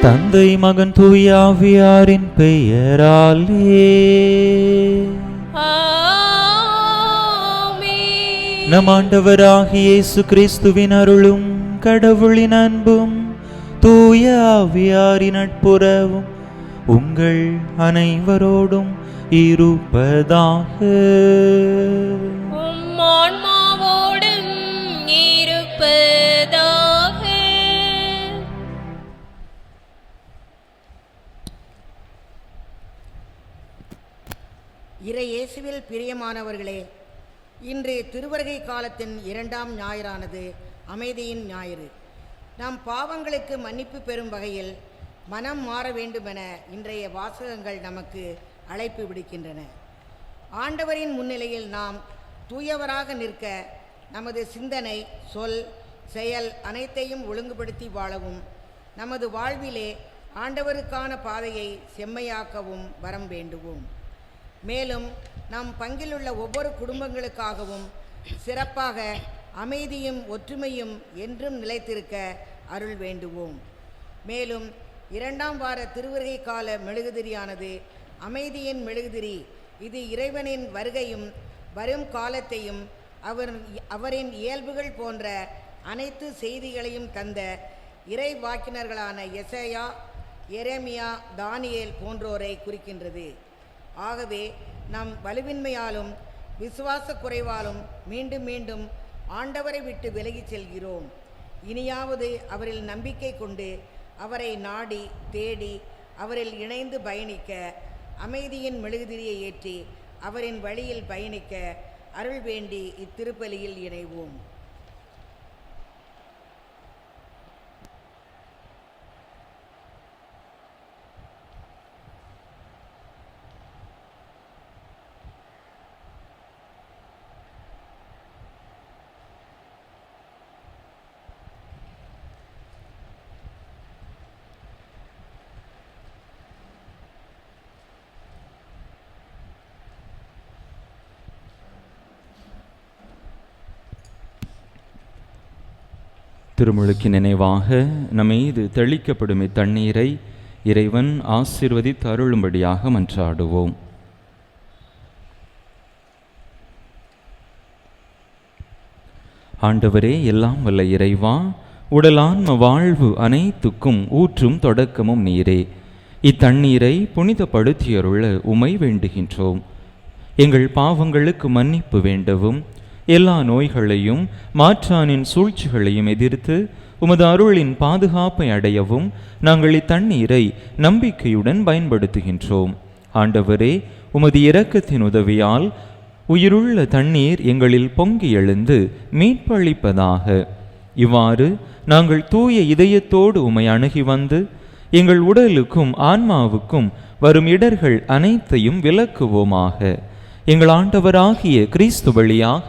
தந்தை மகன் தூய ஆவியாரின் பெயராலே நம் ஆண்டவராகிய இயேசு கிறிஸ்துவின் அருளும் கடவுளின் அன்பும் தூய ஆவியாரின் நட்புறவும் உங்கள் அனைவரோடும் இருப்பதாக. இறை இயேசுவில் பிரியமானவர்களே, இன்று திருவருகை காலத்தின் 2ஆம் ஞாயிறானது அமைதியின் ஞாயிறு. நம் பாவங்களுக்கு மன்னிப்பு பெறும் வகையில் மனம் மாற வேண்டுமென இன்றைய வாசகங்கள் நமக்கு அழைப்பு விடுக்கின்றன. ஆண்டவரின் முன்னிலையில் நாம் தூயவராக நிற்க நமது சிந்தனை, சொல், செயல் அனைத்தையும் ஒழுங்குபடுத்தி வாழவும், நமது வாழ்விலே ஆண்டவருக்கான பாதையை செம்மையாக்கவும் வரம் வேண்டுவோம். மேலும் நம் பங்கிலுள்ள ஒவ்வொரு குடும்பங்களுக்காகவும் சிறப்பாக அமைதியும் ஒற்றுமையும் என்றும் நிலைத்திருக்க அருள் வேண்டுவோம். மேலும் 2ஆம் வார திருவருகை கால மெழுகுதிரியானது அமைதியின் மெழுகுதிரி. இது இறைவனின் வருகையும் வரும் காலத்தையும் அவரின் இயல்புகள் போன்ற அனைத்து செய்திகளையும் தந்த இறை வாக்கினர்களான எசேயா, எரேமியா, தானியேல் போன்றோரை குறிக்கின்றது. ஆகவே நம் வலுவின்மையாலும் விசுவாச குறைவாலும் மீண்டும் மீண்டும் ஆண்டவரை விட்டு விலகிச் செல்கிறோம். இனியாவது அவரில் நம்பிக்கை கொண்டு அவரை நாடி தேடி அவரில் இணைந்து பயணிக்க, அமைதியின் மெழுகுதிரியை ஏற்றி அவரின் வழியில் பயணிக்க அருள் வேண்டி இத்திருப்பலியில் இணைவோம். திருமுழுக்கு நினைவாக நம்மீது தெளிக்கப்படும் இத்தண்ணீரை இறைவன் ஆசீர்வதித்து அருளும்படியாக மன்றாடுவோம். ஆண்டவரே, எல்லாம் வல்ல இறைவா, உடலான்ம வாழ்வு அனைத்துக்கும் ஊற்றும் தொடக்கமும் நீரே. இத்தண்ணீரை புனிதப்படுத்தியருள உமை வேண்டுகின்றோம். எங்கள் பாவங்களுக்கு மன்னிப்பு வேண்டவும், எல்லா நோய்களையும் மாற்றானின் சூழ்ச்சிகளையும் எதிர்த்து உமது அருளின் பாதுகாப்பை அடையவும் நாங்கள் இத்தண்ணீரை நம்பிக்கையுடன் பயன்படுத்துகின்றோம். ஆண்டவரே, உமது இரக்கத்தின் உதவியால் உயிருள்ள தண்ணீர் எங்களில் பொங்கி எழுந்து மீட்பளிப்பதாக. இவ்வாறு நாங்கள் தூய இதயத்தோடு உமை அணுகி வந்து எங்கள் உடலுக்கும் ஆன்மாவுக்கும் வரும் இடர்கள் அனைத்தையும் விலக்குவோமாக. எங்கள் ஆண்டவராகிய கிறிஸ்து வழியாக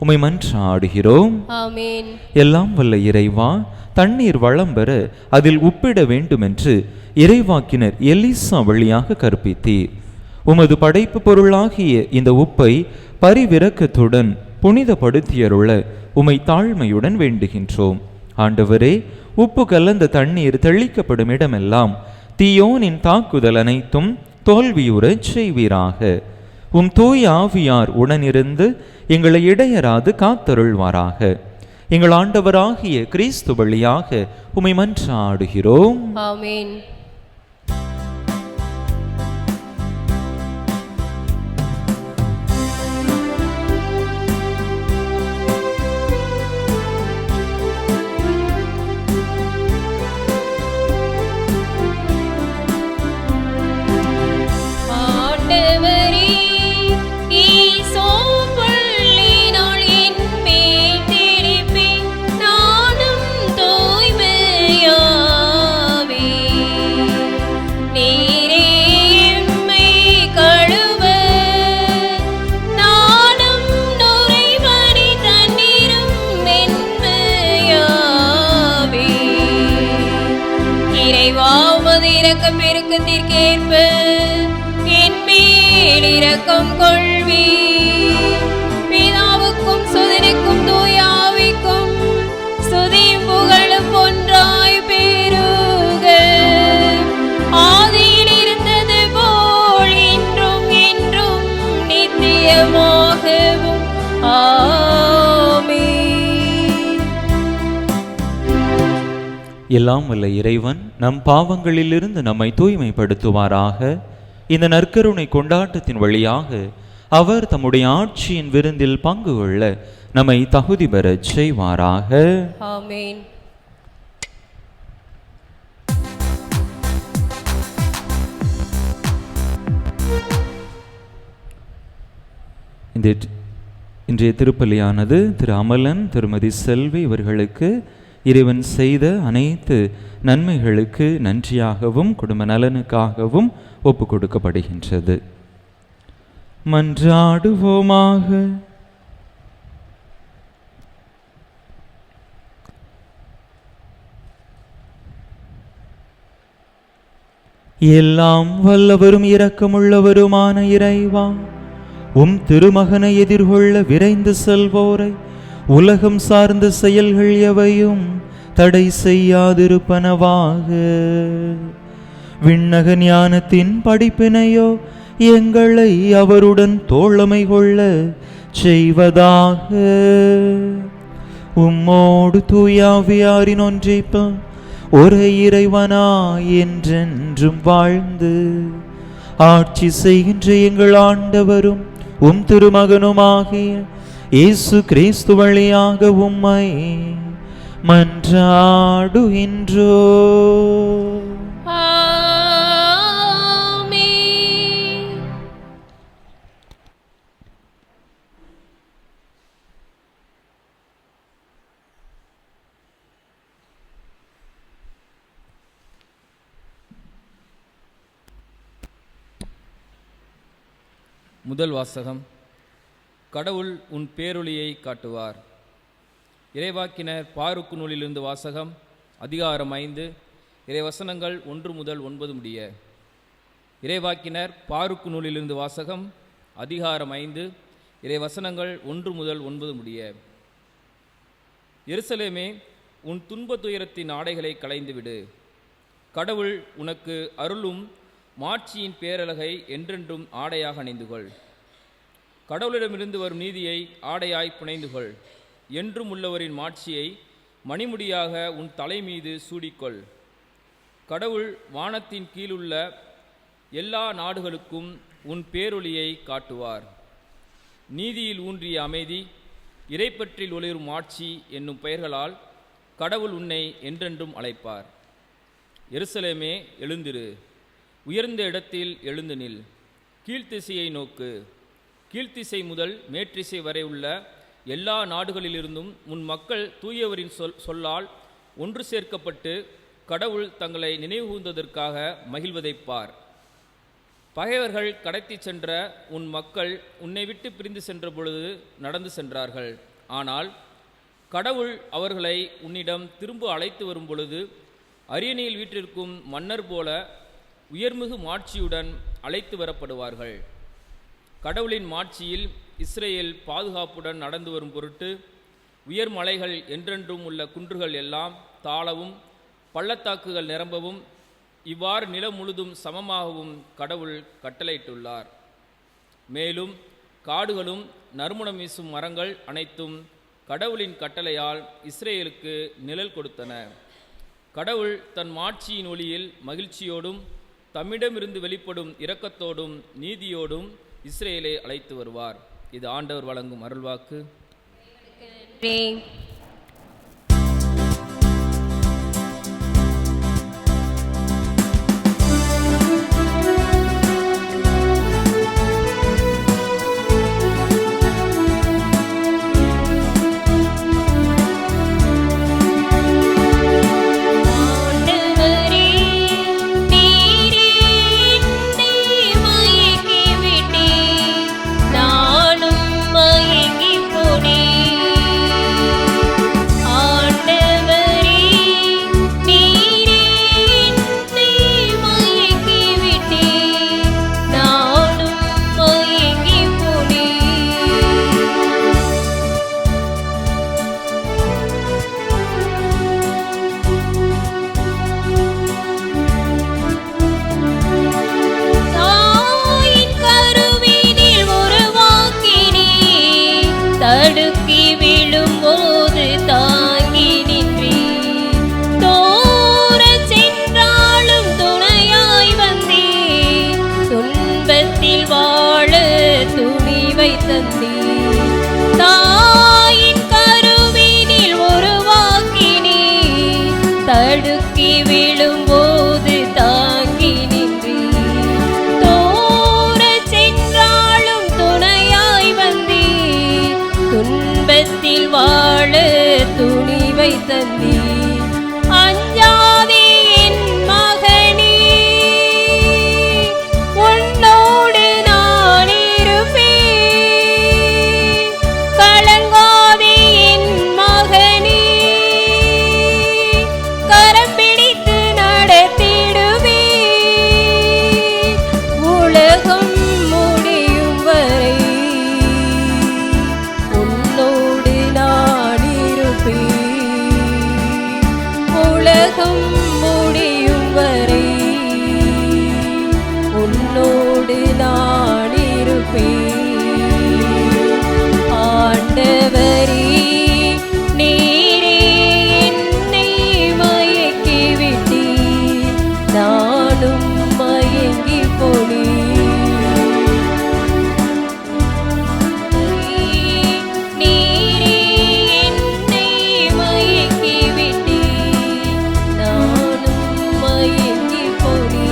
உம்மை மன்றாடுகிறோம். ஆமென். எல்லாம் வல்ல இறைவா, தண்ணீர் வளம் பெற அதில் உப்பிட வேண்டுமென்று இறைவாக்கினர் எலிசா வழியாக கற்பித்தீர். உமது படைப்பு பொருளாகிய இந்த உப்பை பரிவிரக்கத்துடன் புனிதப்படுத்தியருள உம்மை தாழ்மையுடன் வேண்டுகின்றோம். ஆண்டவரே, உப்பு கலந்த தண்ணீர் தெளிக்கப்படும் இடமெல்லாம் தீயோனின் தாக்குதல் அனைத்தும் தோல்வியுறச் செய்வீராக. உம் தூய ஆவியார் உடனிருந்து எங்களை இடையராது காத்தருள்வாராக. எங்கள் ஆண்டவராகிய கிறிஸ்து வழியாக உம்மை மன்றாடுகிறோம். ஆமென். பெருக்கத்திற்கேற்ப என் மேல் இரக்கம் கொள்வி. பிதாவுக்கும் சுதனுக்கும் தூய ஆவிக்கும் ஸ்துதியும் புகழும் ஒன்றாய் பெருக. எல்லாம் வல்ல இறைவன் நம் பாவங்களிலிருந்து நம்மை தூய்மைப்படுத்துவாராக. இந்த நற்கருணை கொண்டாட்டத்தின் வழியாக அவர் தம்முடைய ஆட்சியின் விருந்தில் பங்கு கொள்ள நம்மை தகுதி பெறச் செய்வாராக. ஆமென். இன்றைய திருப்பலியானது திரு அமலன், திருமதி செல்வி இவர்களுக்கு இறைவன் செய்த அனைத்து நன்மைகளுக்கு நன்றியாகவும் குடும்ப நலனுக்காகவும் ஒப்பு கொடுக்கப்படுகின்றது. மன்றாடுவோமாக. எல்லாம் வல்லவரும் இரக்கமுள்ளவருமான இறைவா, உம் திருமகனை எதிர்கொள்ள விரைந்து செல்வோரை உலகம் சார்ந்த செயல்கள் எவையும் தடை செய்யாதிருப்பனவாக. விண்ணக ஞானத்தின் படிப்பினையோ எங்களை அவருடன் தோழமை கொள்ள செய்வதாக. உம்மோடு தூயாவியாரின் ஒன்றிப்ப ஒரே இறைவனாய் என்றென்றும் வாழ்ந்து ஆட்சி செய்கின்ற எங்கள் ஆண்டவரும் உம் திருமகனுமாகிய இயேசு கிறிஸ்து வழியாக உம்மை மன்றாடுகின்றோ. முதல் வாசகம். கடவுள் உன் பேரொளியை காட்டுவார். இறைவாக்கினர் பாருக்கு நூலிலிருந்து வாசகம். அதிகாரம் 5, இறைவசனங்கள் 1 முதல் 9 முடிய. இறைவாக்கினர் பாருக்கு நூலிலிருந்து வாசகம். அதிகாரம் 5, இறைவசனங்கள் 1 முதல் 9 முடிய. எருசலேமே, உன் துன்ப துயரத்தின் ஆடைகளை களைந்துவிடு. கடவுள் உனக்கு அருளும் மாட்சியின் பேரழகை என்றென்றும் ஆடையாக அணிந்துகொள். கடவுளிடமிருந்து வரும் நீதியை ஆடையாய் புனைந்துகொள். என்றும் உள்ளவரின் மாட்சியை மணிமுடியாக உன் தலை மீது சூடிக்கொள். கடவுள் வானத்தின் கீழுள்ள எல்லா நாடுகளுக்கும் உன் பேரொளியை காட்டுவார். நீதியில் ஊன்றிய அமைதி, இறைப்பற்றில் ஒளிரும் மாட்சி என்னும் பெயர்களால் கடவுள் உன்னை என்றென்றும் அழைப்பார். எருசலேமே, எழுந்திரு, உயர்ந்த இடத்தில் எழுந்து நில். கீழ்த்திசையை நோக்கு. கீழ்த்திசை முதல் மேற்றிசை வரை உள்ள எல்லா நாடுகளிலிருந்தும் உன் மக்கள் தூயவரின் சொல்லால் ஒன்று சேர்க்கப்பட்டு கடவுள் தங்களை நினைவுகூர்ந்ததற்காக மகிழ்வதைப் பார். பகைவர்கள் கடத்தி சென்ற உன் மக்கள் உன்னை விட்டு பிரிந்து சென்ற பொழுது நடந்து சென்றார்கள். ஆனால் கடவுள் அவர்களை உன்னிடம் திரும்ப அழைத்து வரும் பொழுது அரியணையில் வீற்றிருக்கும் மன்னர் போல உயர்மிகு மாட்சியுடன் அழைத்து வரப்படுவார்கள். கடவுளின் மாட்சியில் இஸ்ரேல் பாதுகாப்புடன் நடந்து வரும் பொருட்டு உயர் மலைகள் என்றென்றும் உள்ள குன்றுகள் எல்லாம் தாழவும் பள்ளத்தாக்குகள் நிரம்பவும் இவ்வாறு நிலம் முழுதும் சமமாகவும் கடவுள் கட்டளையிட்டுள்ளார். மேலும் காடுகளும் நறுமணம் வீசும் மரங்கள் அனைத்தும் கடவுளின் கட்டளையால் இஸ்ரேலுக்கு நிழல் கொடுத்தன. கடவுள் தன் மாட்சியின் ஒளியில் மகிழ்ச்சியோடும் தம்மிடமிருந்து வெளிப்படும் இரக்கத்தோடும் நீதியோடும் இஸ்ரேலை அழைத்து வருவார். இது ஆண்டவர் வழங்கும் அருள்வாக்கு. நானும் மயங்கி போனேன். வாழ்வை தந்தீர். அஞ்சாதே என் மகனே, உன்னோடு நான் இருப்பேன். கலங்காதே என் மகனே, கரம் பிடித்து நடத்திடுவேன். உலகம் முடியும் வரை உன்னோடு நான் இருப்பேன். உலகம் முடியும் வரை உன்னோடு நான் இருப்பேன். ஆண்டவரே, நீரே என்னை மயக்கி விட்டீர், நானும் மயங்கி போனேன். நீரே என்னை மயக்கி விட்டீர், நானும் மயங்கி போனேன்.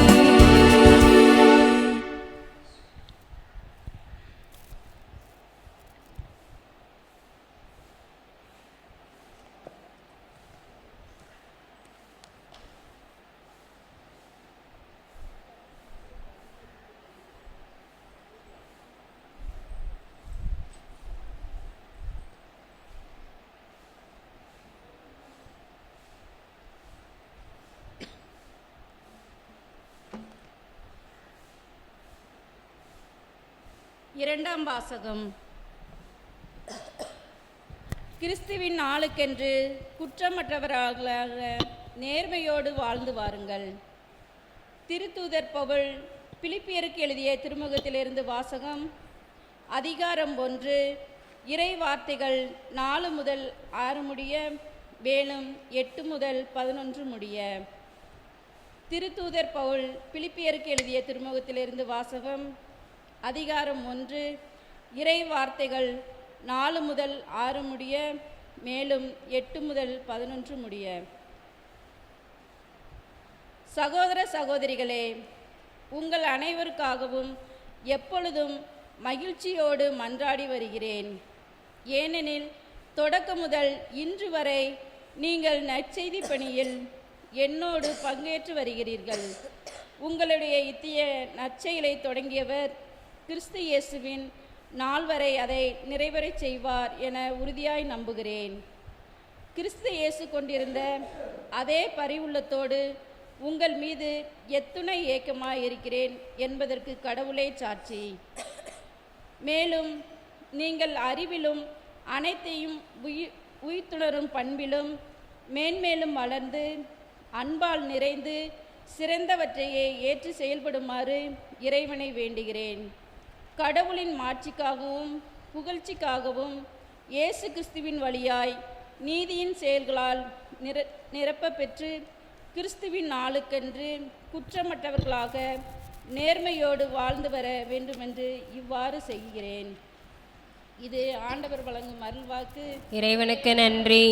இரண்டாம் வாசகம். கிறிஸ்துவின் நாளுக்கென்று குற்றமற்றவராக நேர்மையோடு வாழ்ந்து வாருங்கள். திருத்தூதர் பவுல் பிலிப்பியருக்கு எழுதிய திருமுகத்திலிருந்து வாசகம். அதிகாரம் 1, இறை வார்த்தைகள் 4 முதல் 6 முடிய, மேலும் 8 முதல் 11 முடிய. திருத்தூதர் பவுல் பிலிப்பியருக்கு எழுதிய திருமுகத்திலிருந்து வாசகம். அதிகாரம் 1, இறை வார்த்தைகள் 4 முதல் 6 முடிய, மேலும் 8 முதல் 11 முடிய. சகோதர சகோதரிகளே, உங்கள் அனைவருக்காகவும் எப்பொழுதும் மகிழ்ச்சியோடு மன்றாடி வருகிறேன். ஏனெனில் தொடக்க முதல் இன்று வரை நீங்கள் நற்செய்தி பணியில் என்னோடு பங்கேற்று வருகிறீர்கள். உங்களுடைய இத்திய நற்செயலை தொடங்கியவர் கிறிஸ்து இயேசுவின் நாள் வரை அதை நிறைவேறச் செய்வார் என உறுதியாய் நம்புகிறேன். கிறிஸ்து இயேசு கொண்டிருந்த அதே பரிவுள்ளத்தோடு உங்கள் மீது எத்துணை ஏக்கமாய் இருக்கிறேன் என்பதற்கு கடவுளே சாட்சி. மேலும் நீங்கள் அறிவிலும் அனைத்தையும் உயிர்த்துணரும் பண்பிலும் மேன்மேலும் வளர்ந்து அன்பால் நிறைந்து சிறந்தவற்றையே ஏற்று செயல்படுமாறு இறைவனை வேண்டுகிறேன். கடவுளின் மாட்சிக்காகவும் புகழ்ச்சிக்காகவும் இயேசு கிறிஸ்துவின் வழியாய் நீதியின் செயல்களால் நிரப்ப பெற்று கிறிஸ்துவின் நாளுக்கென்று குற்றமற்றவர்களாக நேர்மையோடு வாழ்ந்து வர வேண்டுமென்று இவ்வாறு செய்கிறேன். இது ஆண்டவர் வழங்கும் அருள்வாக்கு. இறைவனுக்கு நன்றி.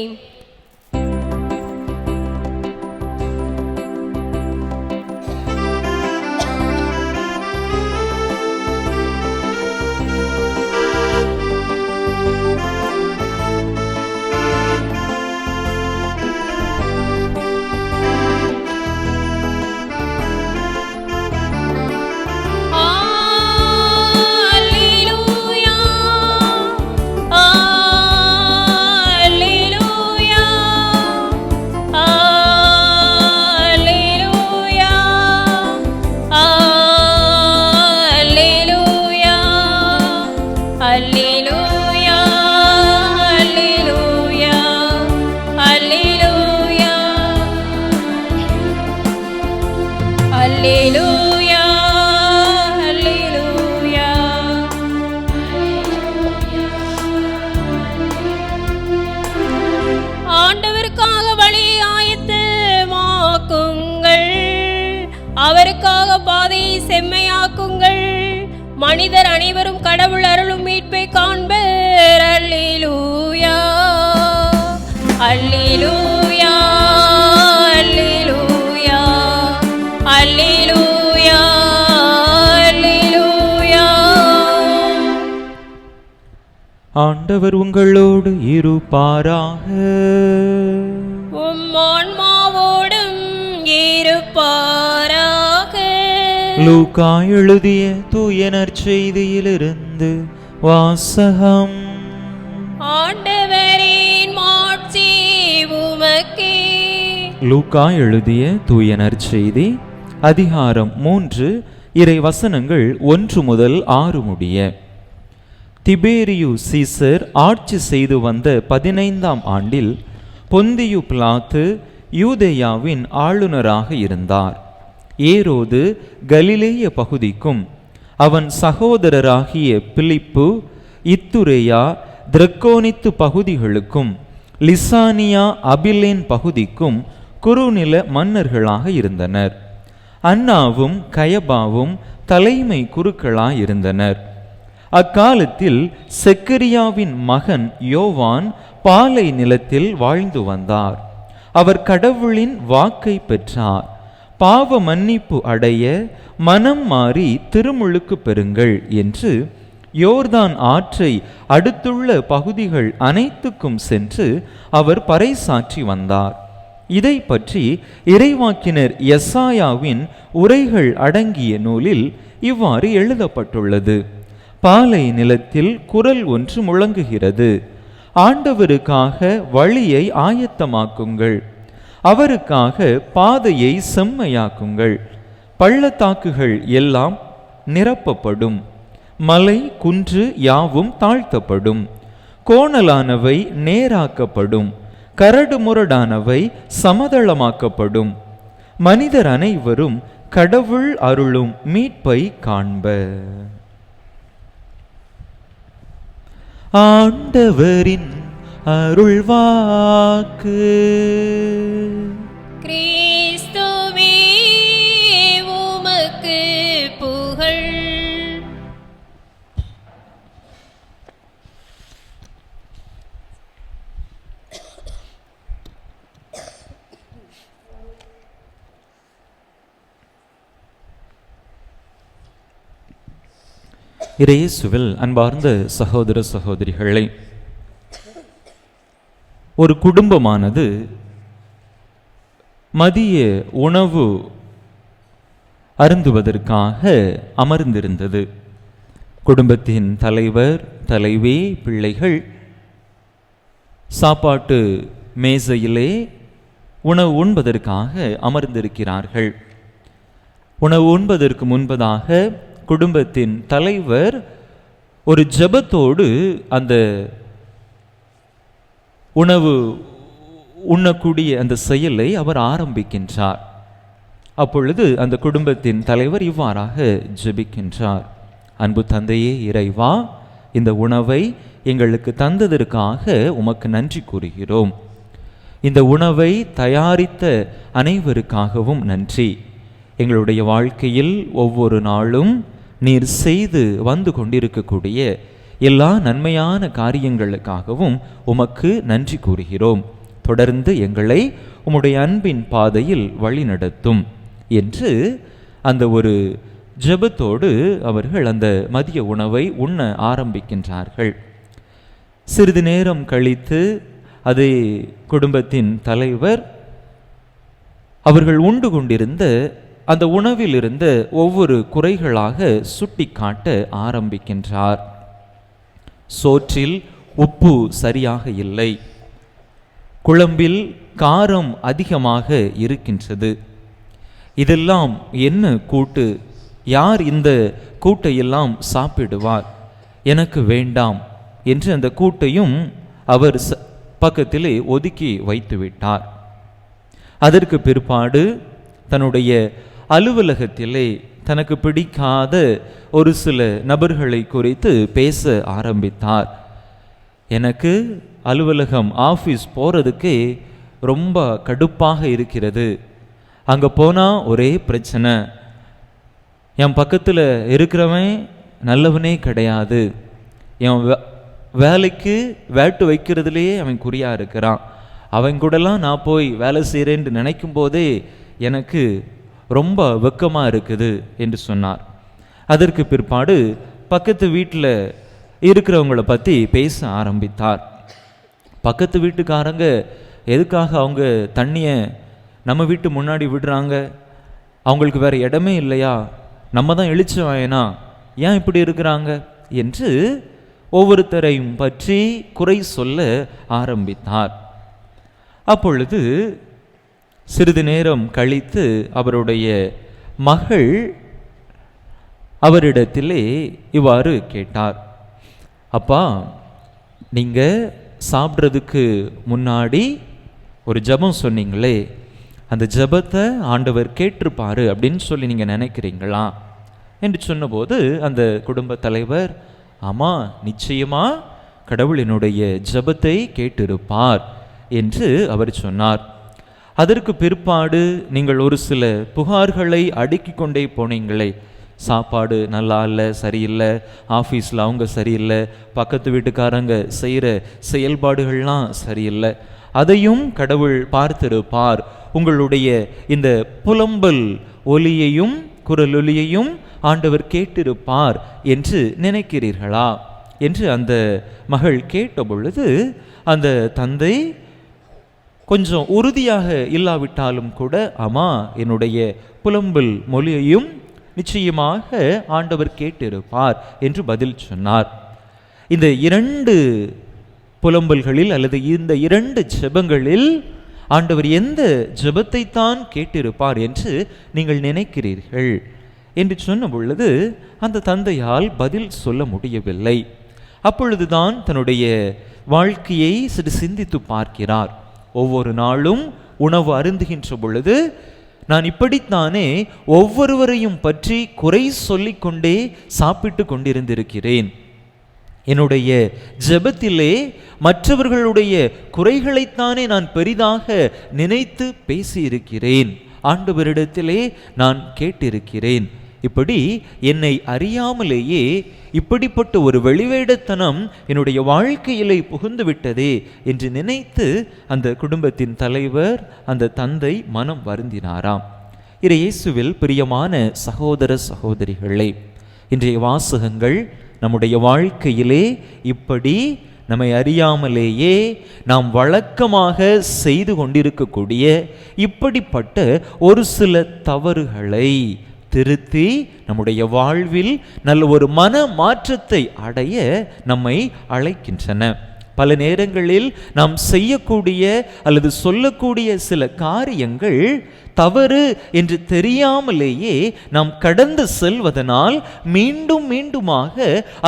ஆண்டவருக்காக வழி ஆயத்தமாக்குங்கள், அவருக்காக பாதையை செம்மையாக்குங்கள். மனிதர் அனைவரும் கடவுள் அருளும் மீட்பை காண்பர். அல்லேலூயா அல்லேலூயா அல்லேலூயா அல்லேலூயா அல்லேலூயா. ஆண்டவர் உங்களோடு இருப்பாராக. உம் ஆன்மாவோடும் இருப்பாராக. லூக்கா எழுதிய தூய நற்செய்தியிலிருந்து வாசகம். ஆண்டவரின் மாட்சி உமக்கே. லூக்கா எழுதிய தூய நற்செய்தி அதிகாரம் 3 இறை வசனங்கள் 1 முதல் 6 முடிய. திபேரியு சீசர் ஆட்சி செய்து வந்த 15ஆம் ஆண்டில் பொந்தியு பிலாத்து யூதேயாவின் ஆளுநராக இருந்தார். ஏரோது கலிலேய பகுதிக்கும் அவன் சகோதரராகிய பிலிப்பு இத்துரேயா திரக்கோனித்து பகுதிகளுக்கும் லிசானியா அபிலேன் பகுதிக்கும் குறுநில மன்னர்களாக இருந்தனர். அன்னாவும் கயபாவும் தலைமை குருக்களாயிருந்தனர். அக்காலத்தில் செக்கரியாவின் மகன் யோவான் பாலை நிலத்தில் வாழ்ந்து வந்தார். அவர் கடவுளின் வாக்கை பெற்றார். பாவ மன்னிப்பு அடைய மனம் மாறி திருமுழுக்கு பெறுங்கள் என்று யோர்தான் ஆற்றை அடுத்துள்ள பகுதிகள் அனைத்துக்கும் சென்று அவர் பறைசாற்றி வந்தார். இதை பற்றி இறைவாக்கினர் எசாயாவின் உரைகள் அடங்கிய நூலில் இவ்வாறு எழுதப்பட்டுள்ளது. பாலை நிலத்தில் குரல் ஒன்று முழங்குகிறது, ஆண்டவருக்காக வழியை ஆயத்தமாக்குங்கள், அவருக்காக பாதையை செம்மையாக்குங்கள். பள்ளத்தாக்குகள் எல்லாம் நிரப்பப்படும், மலை குன்று யாவும் தாழ்த்தப்படும், கோணலானவை நேராக்கப்படும், கரடுமுரடானவை சமதளமாக்கப்படும். மனிதர் அனைவரும் கடவுள் அருளும் மீட்பை காண்பர். ஆண்டவரின் அருள்வாக்கு. கிறிஸ்துவே உமக்கு புகழ். இயேசுவில் அன்பார்ந்த சகோதர சகோதரிகளை, ஒரு குடும்பமானது மதிய உணவு அருந்துவதற்காக அமர்ந்திருந்தது. குடும்பத்தின் தலைவர், தலைவி, பிள்ளைகள் சாப்பாட்டு மேசையிலே உணவு உண்பதற்காக அமர்ந்திருக்கிறார்கள். உணவு உண்பதற்கு முன்பதாக குடும்பத்தின் தலைவர் ஒரு ஜெபத்தோடு அந்த உணவு உண்ணக்கூடிய அந்த செயலை அவர் ஆரம்பிக்கின்றார். அப்பொழுது அந்த குடும்பத்தின் தலைவர் இவ்வாறாக ஜெபிக்கின்றார்: அன்பு தந்தையே இறைவா, இந்த உணவை எங்களுக்கு தந்ததற்காக உமக்கு நன்றி கூறுகிறோம். இந்த உணவை தயாரித்த அனைவருக்காகவும் நன்றி. எங்களுடைய வாழ்க்கையில் ஒவ்வொரு நாளும் நீர் செய்து வந்து கொண்டிருக்கக்கூடிய எல்லா நன்மையான காரியங்களுக்காகவும் உமக்கு நன்றி கூறுகிறோம். தொடர்ந்து எங்களை உம்முடைய அன்பின் பாதையில் வழிநடத்தும் என்று அந்த ஒரு ஜெபத்தோடு அவர்கள் அந்த மதிய உணவை உண்ண ஆரம்பிக்கின்றார்கள். சிறிது நேரம் கழித்து அதே குடும்பத்தின் தலைவர் அவர்கள் உண்டு கொண்டிருந்த அந்த உணவில் இருந்த ஒவ்வொரு குறைகளாக சுட்டி காட்ட ஆரம்பிக்கின்றார். சோற்றில் உப்பு சரியாக இல்லை, குழம்பில் காரம் அதிகமாக இருக்கின்றது, இதெல்லாம் என்ன கூட்டு? யார் இந்த கூட்டையெல்லாம் சாப்பிடுவார்? எனக்கு வேண்டாம் என்று அந்த கூட்டையும் அவர் பக்கத்திலே ஒதுக்கி வைத்துவிட்டார். அதற்கு பிற்பாடு தன்னுடைய அலுவலகத்திலே தனக்கு பிடிக்காத ஒரு சில நபர்களை குறித்து பேச ஆரம்பித்தார். எனக்கு அலுவலகம் ஆஃபீஸ் போகிறதுக்கு ரொம்ப கடுப்பாக இருக்கிறது. அங்கே போனால் ஒரே பிரச்சனை. என் பக்கத்தில் இருக்கிறவன் நல்லவனே கிடையாது. என் வேலைக்கு வேட்டு வைக்கிறதுலையே அவன் குறியாக இருக்கிறான். அவன் கூடலாம் நான் போய் வேலை செய்கிறேன்னு நினைக்கும் போதே எனக்கு ரொம்ப வெக்கமாக இருக்குது என்று சொன்னார். அதற்கு பிற்பாடு பக்கத்து வீட்டில் இருக்கிறவங்கள பற்றி பேச ஆரம்பித்தார். பக்கத்து வீட்டுக்காரங்க எதுக்காக அவங்க தண்ணியை நம்ம வீட்டு முன்னாடி விடுறாங்க, அவங்களுக்கு வேறு இடமே இல்லையா, நம்ம தான் இழிச்சு வாயனா, ஏன் இப்படி இருக்கிறாங்க என்று ஒவ்வொருத்தரையும் பற்றி குறை சொல்ல ஆரம்பித்தார். அப்பொழுது சிறிது நேரம் கழித்து அவருடைய மகள் அவரிடத்திலே இவ்வாறு கேட்டார், அப்பா, நீங்கள் சாப்பிட்றதுக்கு முன்னாடி ஒரு ஜெபம் சொன்னீங்களே, அந்த ஜெபத்தை ஆண்டவர் கேட்டிருப்பாரு அப்படின்னு சொல்லி நீங்கள் நினைக்கிறீங்களா என்று சொன்னபோது அந்த குடும்ப தலைவர், ஆமாம், நிச்சயமாக கடவுள் என்னுடைய ஜெபத்தை கேட்டிருப்பார் என்று அவர் சொன்னார். அதற்கு பிற்பாடு நீங்கள் ஒரு சில புகார்களை அடுக்கி கொண்டே போனீங்களே, சாப்பாடு நல்லா இல்லை, சரியில்லை, ஆஃபீஸில் அவங்க சரியில்லை, பக்கத்து வீட்டுக்காரங்க செய்கிற செயல்பாடுகள்லாம் சரியில்லை, அதையும் கடவுள் பார்த்திருப்பார், உங்களுடைய இந்த புலம்பல் ஒலியையும் குரலொலியையும் ஆண்டவர் கேட்டிருப்பார் என்று நினைக்கிறீர்களா என்று அந்த மகள் கேட்ட பொழுது அந்த தந்தை கொஞ்சம் உறுதியாக இல்லாவிட்டாலும் கூட, ஆமா, என்னுடைய புலம்பல் மொழியையும் நிச்சயமாக ஆண்டவர் கேட்டிருப்பார் என்று பதில் சொன்னார். இந்த 2 புலம்பல்களில் அல்லது இந்த 2 ஜெபங்களில் ஆண்டவர் எந்த ஜெபத்தை தான் கேட்டிருப்பார் என்று நீங்கள் நினைக்கிறீர்கள் என்று சொன்ன பொழுது அந்த தந்தையால் பதில் சொல்ல முடியவில்லை. அப்பொழுதுதான் தன்னுடைய வாழ்க்கையை சிறு சிந்தித்து பார்க்கிறார். ஒவ்வொரு நாளும் உணவு அருந்துகின்ற பொழுது நான் இப்படித்தானே ஒவ்வொருவரையும் பற்றி குறை சொல்லிக்கொண்டே சாப்பிட்டு கொண்டிருந்திருக்கிறேன். என்னுடைய ஜெபத்திலே மற்றவர்களுடைய குறைகளைத்தானே நான் பெரிதாக நினைத்து பேசியிருக்கிறேன், ஆண்டவரிடத்திலே நான் கேட்டிருக்கிறேன். இப்படி என்னை அறியாமலேயே இப்படிப்பட்ட ஒரு வெளிவேடத்தனம் என்னுடைய வாழ்க்கையிலே புகுந்து விட்டதே என்று நினைத்து அந்த குடும்பத்தின் தலைவர், அந்த தந்தை மனம் வருந்தினாராம். இயேசுவில் பிரியமான சகோதர சகோதரிகளே, இன்றைய வாசகங்கள் நம்முடைய வாழ்க்கையிலே இப்படி நம்மை அறியாமலேயே நாம் வழக்கமாக செய்து கொண்டிருக்கக்கூடிய இப்படிப்பட்ட ஒரு சில தவறுகளை திருத்தி நம்முடைய வாழ்வில் நல்ல ஒரு மன மாற்றத்தை அடைய நம்மை அழைக்கின்றன. பல நேரங்களில் நாம் செய்யக்கூடிய அல்லது சொல்லக்கூடிய சில காரியங்கள் தவறு என்று தெரியாமலேயே நாம் கடந்து செல்வதனால் மீண்டும் மீண்டுமாக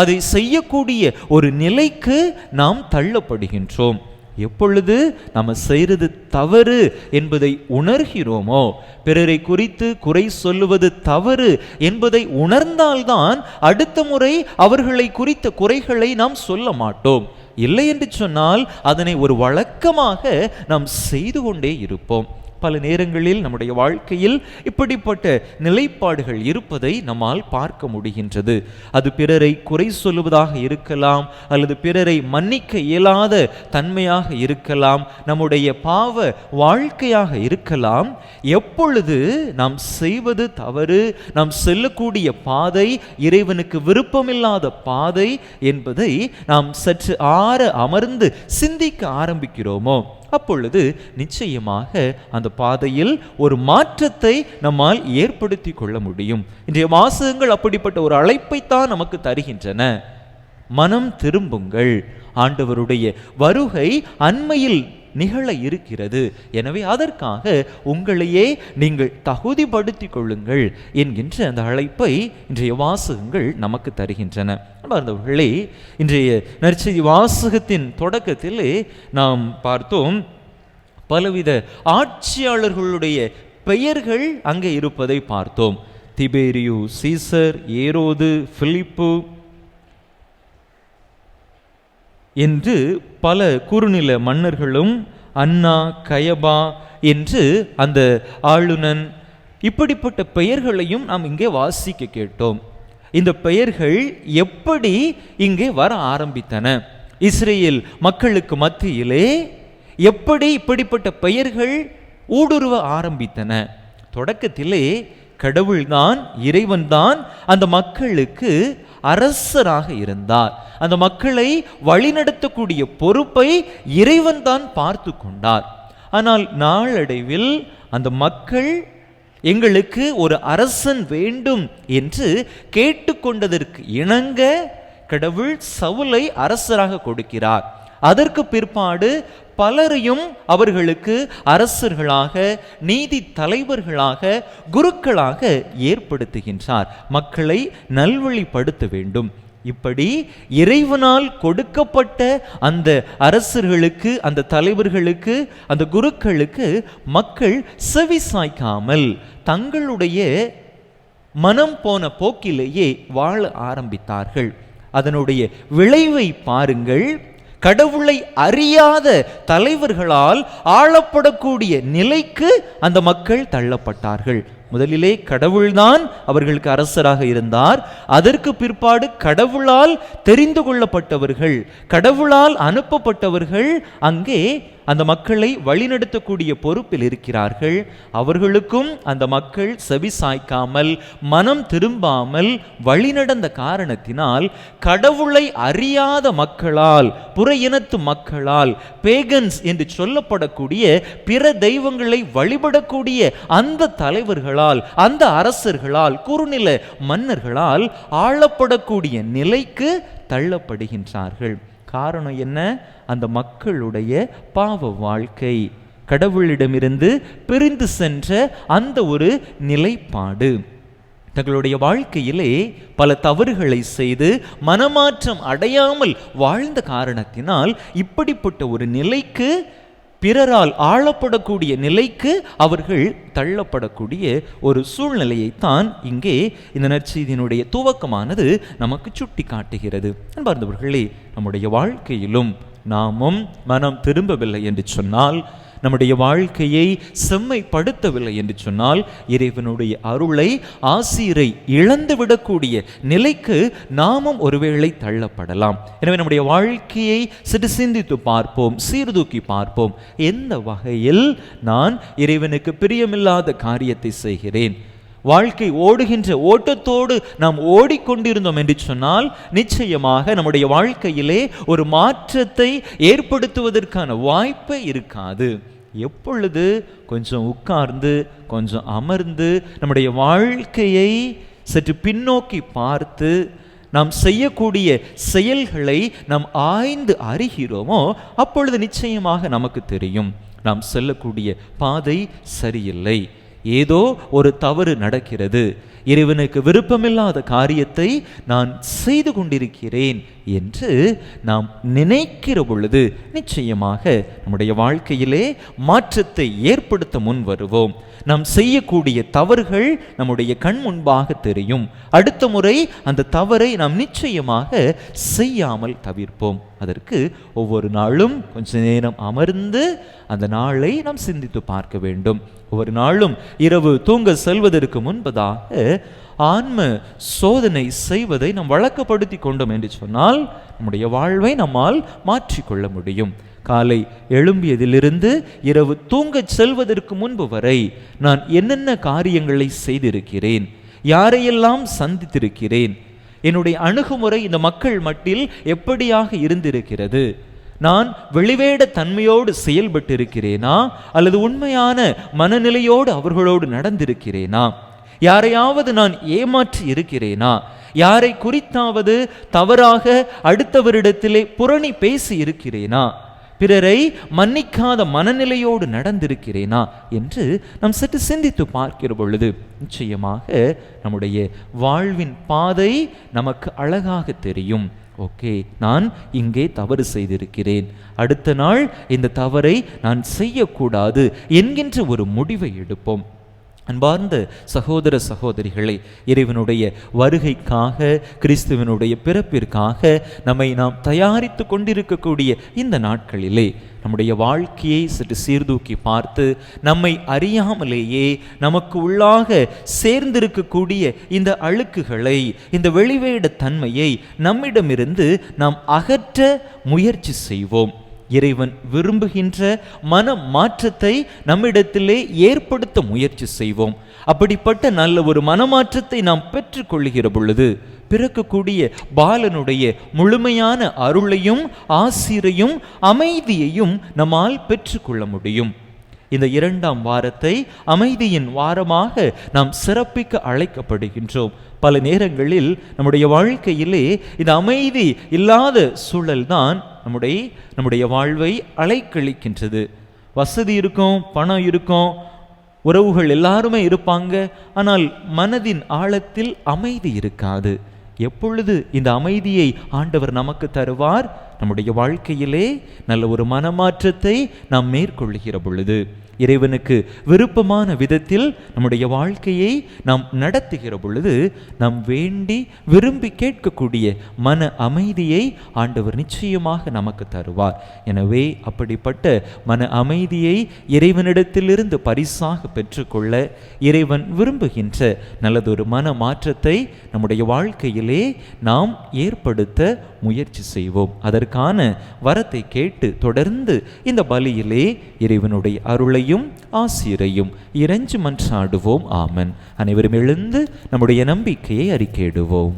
அதை செய்யக்கூடிய ஒரு நிலைக்கு நாம் தள்ளப்படுகின்றோம். எப்பொழுது நம்ம செய்கிறது தவறு என்பதை உணர்கிறோமோ, பிறரை குறித்து குறை சொல்லுவது தவறு என்பதை உணர்ந்தால்தான் அடுத்த முறை அவர்களை குறித்த குறைகளை நாம் சொல்ல மாட்டோம். இல்லை என்று சொன்னால் அதனை ஒரு வழக்கமாக நாம் செய்து கொண்டே இருப்போம். பல நேரங்களில் நம்முடைய வாழ்க்கையில் இப்படிப்பட்ட நிலைப்பாடுகள் இருப்பதை நம்மால் பார்க்க முடிகின்றது. அது பிறரை குறை சொல்லுவதாக இருக்கலாம், அல்லது பிறரை மன்னிக்க இயலாத தன்மையாக இருக்கலாம், நம்முடைய பாவ வாழ்க்கையாக இருக்கலாம். எப்பொழுது நாம் செய்வது தவறு, நாம் செல்லக்கூடிய பாதை இறைவனுக்கு விருப்பமில்லாத பாதை என்பதை நாம் சற்று ஆற அமர்ந்து சிந்திக்க ஆரம்பிக்கிறோமோ, அப்பொழுது நிச்சயமாக அந்த பாதையில் ஒரு மாற்றத்தை நம்மால் ஏற்படுத்தி கொள்ள முடியும். இன்றைய வாசகங்கள் அப்படிப்பட்ட ஒரு அழைப்பைத்தான் நமக்கு தருகின்றன. மனம் திரும்புங்கள், ஆண்டவருடைய வருகை அண்மையில் நிகழ இருக்கிறது, எனவே அதற்காக உங்களையே நீங்கள் தகுதிப்படுத்திக் கொள்ளுங்கள் என்கின்ற அந்த அழைப்பை இன்றைய வாசகங்கள் நமக்கு தருகின்றன. அன்பார்ந்தவர்களே, இன்றைய நற்செய்தி வாசகத்தின் தொடக்கத்திலே நாம் பார்த்தோம், பலவித ஆட்சியாளர்களுடைய பெயர்கள் அங்கே இருப்பதை பார்த்தோம். திபேரியு, சீசர், ஏரோது, பிலிப்பு என்று பல குறுநில மன்னர்களும், அன்னா, கயபா என்று அந்த ஆளுநன், இப்படிப்பட்ட பெயர்களையும் நாம் இங்கே வாசிக்க கேட்டோம். இந்த பெயர்கள் எப்படி இங்கே வர ஆரம்பித்தன? இஸ்ரேல் மக்களுக்கு மத்தியிலே எப்படி இப்படிப்பட்ட பெயர்கள் ஊடுருவ ஆரம்பித்தன? தொடக்கத்திலே கடவுள்தான், இறைவன்தான் அந்த மக்களுக்கு அரசராக இருந்தார். அந்த மக்களை வழிநடத்தக்கூடிய பொறுப்பை இறைவன் தான் பார்த்து கொண்டார். ஆனால் நாளடைவில் அந்த மக்கள் எங்களுக்கு ஒரு அரசன் வேண்டும் என்று கேட்டுக்கொண்டதற்கு இணங்க கடவுள் சவுலை அரசராக கொடுக்கிறார். அதற்கு பிற்பாடு பலரையும் அவர்களுக்கு அரசர்களாக, நீதி தலைவர்களாக, குருக்களாக ஏற்படுத்துகின்றார். மக்களை நல்வழிப்படுத்த வேண்டும். இப்படி இறைவனால் கொடுக்கப்பட்ட அந்த அரசர்களுக்கு, அந்த தலைவர்களுக்கு, அந்த குருக்களுக்கு மக்கள் செவி சாய்க்காமல் தங்களுடைய மனம் போன போக்கிலேயே வாழ ஆரம்பித்தார்கள். அதனுடைய விளைவை பாருங்கள். கடவுளை அறியாத தலைவர்களால் ஆளப்படக்கூடிய நிலைக்கு அந்த மக்கள் தள்ளப்பட்டார்கள். முதலிலே கடவுள்தான் அவர்களுக்கு அரசராக இருந்தார். அதற்கு பிற்பாடு கடவுளால் தெரிந்து கொள்ளப்பட்டவர்கள், கடவுளால் அனுப்பப்பட்டவர்கள் அங்கே அந்த மக்களை வழிநடத்தக்கூடிய பொறுப்பில் இருக்கிறார்கள். அவர்களுக்கும் அந்த மக்கள் செவி சாய்க்காமல், மனம் திரும்பாமல் வழிநடந்த காரணத்தினால் கடவுளை அறியாத மக்களால், புற இனத்து மக்களால், பேகன்ஸ் என்று சொல்லப்படக்கூடிய பிற தெய்வங்களை வழிபடக்கூடிய அந்த தலைவர்களால், அந்த அரசர்களால், குறுநில மன்னர்களால் ஆளப்படக்கூடிய நிலைக்கு தள்ளப்படுகின்றார்கள். காரணம் என்ன? அந்த மக்களுடைய பாவ வாழ்க்கை, கடவுளிடமிருந்து பிரிந்து சென்ற அந்த ஒரு நிலைப்பாடு. தங்களுடைய வாழ்க்கையிலே பல தவறுகளை செய்து மனமாற்றம் அடையாமல் வாழ்ந்த காரணத்தினால் இப்படிப்பட்ட ஒரு நிலைக்கு, பிறரால் ஆளப்படக்கூடிய நிலைக்கு அவர்கள் தள்ளப்படக்கூடிய ஒரு சூழ்நிலையைத்தான் இங்கே இந்த நற்செய்தியினுடைய துவக்கமானது நமக்கு சுட்டி காட்டுகிறது. அன்பார்ந்தவர்களே, நம்முடைய வாழ்க்கையிலும் நாமும் மனம் திரும்பவில்லை என்று சொன்னால், நம்முடைய வாழ்க்கையை செம்மைப்படுத்தவில்லை என்று சொன்னால், இறைவனுடைய அருளை, ஆசீரை இழந்துவிடக்கூடிய நிலைக்கு நாமும் ஒருவேளை தள்ளப்படலாம். எனவே நம்முடைய வாழ்க்கையை சற்று சிந்தித்து பார்ப்போம், சீர்தூக்கி பார்ப்போம். எந்த வகையில் நான் இறைவனுக்கு பிரியமில்லாத காரியத்தை செய்கிறேன்? வாழ்க்கை ஓடுகின்ற ஓட்டத்தோடு நாம் ஓடிக்கொண்டிருந்தோம் என்று சொன்னால் நிச்சயமாக நம்முடைய வாழ்க்கையிலே ஒரு மாற்றத்தை ஏற்படுத்துவதற்கான வாய்ப்பே இருக்காது. எப்பொழுது கொஞ்சம் உட்கார்ந்து, கொஞ்சம் அமர்ந்து நம்முடைய வாழ்க்கையை சற்று பின்னோக்கி பார்த்து நாம் செய்யக்கூடிய செயல்களை நாம் ஆய்ந்து அறிகிறோமோ அப்பொழுது நிச்சயமாக நமக்கு தெரியும், நாம் செல்லக்கூடிய பாதை சரியில்லை, ஏதோ ஒரு தவறு நடக்கிறது, இறைவனுக்கு விருப்பமில்லாத காரியத்தை நான் செய்து கொண்டிருக்கிறேன் என்று நாம் நினைக்கிற பொழுது நிச்சயமாக நம்முடைய வாழ்க்கையிலே மாற்றத்தை ஏற்படுத்த முன் வருவோம். நாம் செய்யக்கூடிய தவறுகள் நம்முடைய கண் முன்பாக தெரியும். அடுத்த முறை அந்த தவறை நாம் நிச்சயமாக செய்யாமல் தவிர்ப்போம். அதற்கு ஒவ்வொரு நாளும் கொஞ்ச நேரம் அமர்ந்து அந்த நாளை நாம் சிந்தித்து பார்க்க வேண்டும். ஒவ்வொரு நாளும் இரவு தூங்க செல்வதற்கு முன்பதாக ஆன்ம சோதனை செய்வதை நாம் வழக்கப்படுத்தி கொண்டோம் என்று சொன்னால் நம்முடைய வாழ்வை நம்மால் மாற்றிக்கொள்ள முடியும். காலை எழும்பியதிலிருந்து இரவு தூங்கச் செல்வதற்கு முன்பு வரை நான் என்னென்ன காரியங்களை செய்திருக்கிறேன், யாரையெல்லாம் சந்தித்திருக்கிறேன், என்னுடைய அணுகுமுறை இந்த மக்கள் மட்டில் எப்படியாக இருந்திருக்கிறது, நான் வெளிவேட தன்மையோடு செயல்பட்டு இருக்கிறேனா அல்லது உண்மையான மனநிலையோடு அவர்களோடு நடந்திருக்கிறேனா, யாரையாவது நான் ஏமாற்றி இருக்கிறேனா, யாரை குறித்தாவது தவறாக அடுத்தவரிடத்திலே புரணி பேசி இருக்கிறேனா, பிறரை மன்னிக்காத மனநிலையோடு நடந்திருக்கிறேனா என்று நாம் சற்று சிந்தித்து பார்க்கிற பொழுது நிச்சயமாக நம்முடைய வாழ்வின் பாதை நமக்கு அழகாக தெரியும். ஓகே, நான் இங்கே தவறு செய்திருக்கிறேன், அடுத்த நாள் இந்த தவறை நான் செய்யக்கூடாது என்கின்ற ஒரு முடிவை எடுப்போம். அன்பார்ந்த சகோதர சகோதரிகளை, இறைவனுடைய வருகைக்காக, கிறிஸ்துவனுடைய பிறப்பிற்காக நம்மை நாம் தயாரித்து கொண்டிருக்கக்கூடிய இந்த நாட்களிலே நம்முடைய வாழ்க்கையை சற்று சீர்தூக்கி பார்த்து நம்மை அறியாமலேயே நமக்கு உள்ளாக சேர்ந்திருக்கக்கூடிய இந்த அழுக்குகளை, இந்த வெளிவேட தன்மையை நம்மிடமிருந்து நாம் அகற்ற முயற்சி செய்வோம். இறைவன் விரும்புகின்ற மன மாற்றத்தை நம்மிடத்திலே ஏற்படுத்த முயற்சி செய்வோம். அப்படிப்பட்ட நல்ல ஒரு மனமாற்றத்தை நாம் பெற்றுக்கொள்ளுகிற பொழுது பிறக்கக்கூடிய பாலனுடைய முழுமையான அருளையும் ஆசிரையும் அமைதியையும் நம்மால் பெற்றுக்கொள்ள முடியும். இந்த 2ஆம் வாரத்தை அமைதியின் வாரமாக நாம் சிறப்பிக்க அழைக்கப்படுகின்றோம். பல நேரங்களில் நம்முடைய வாழ்க்கையிலே இந்த அமைதி இல்லாத சூழல்தான் நம்முடைய வாழ்வை அலைக்கழிக்கின்றது. வசதி இருக்கும், பணம் இருக்கும், உறவுகள் எல்லாருமே இருப்பாங்க, ஆனால் மனதின் ஆழத்தில் அமைதி இருக்காது. எப்பொழுது இந்த அமைதியை ஆண்டவர் நமக்கு தருவார்? நம்முடைய வாழ்க்கையிலே நல்ல ஒரு மனமாற்றத்தை நாம் மேற்கொள்ளுகிற பொழுது, இறைவனுக்கு விருப்பமான விதத்தில் நம்முடைய வாழ்க்கையை நாம் நடத்துகிற பொழுது, நாம் வேண்டி விரும்பி கேட்கக்கூடிய மன அமைதியை ஆண்டவர் நிச்சயமாக நமக்கு தருவார். எனவே அப்படிப்பட்ட மன அமைதியை இறைவனிடத்திலிருந்து பரிசாக பெற்றுக்கொள்ள இறைவன் விரும்புகின்ற நல்லதொரு மன மாற்றத்தை நம்முடைய வாழ்க்கையிலே நாம் ஏற்படுத்த முயற்சி செய்வோம். அதற்கான வரத்தை கேட்டு தொடர்ந்து இந்த பலியிலே இறைவனுடைய அருளையும் ஆசிரையும் இறைஞ்சு மன்றாடுவோம். ஆமன். அனைவரும் எழுந்து நம்முடைய நம்பிக்கையை அறிக்கையிடுவோம்.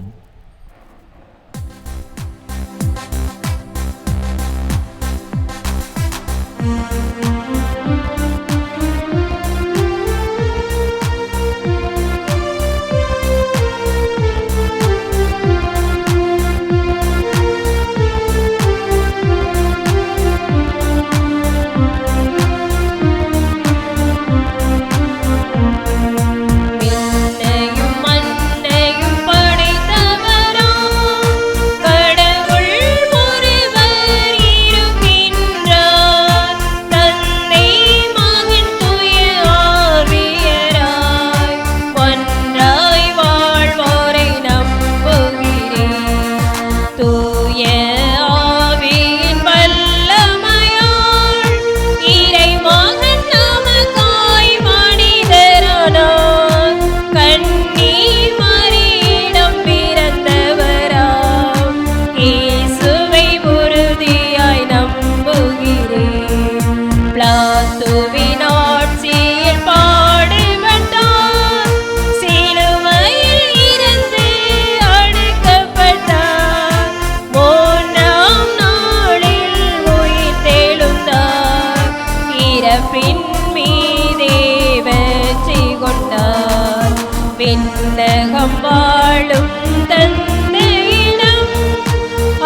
விண்ணகம் வாழும் தந்தையிடம்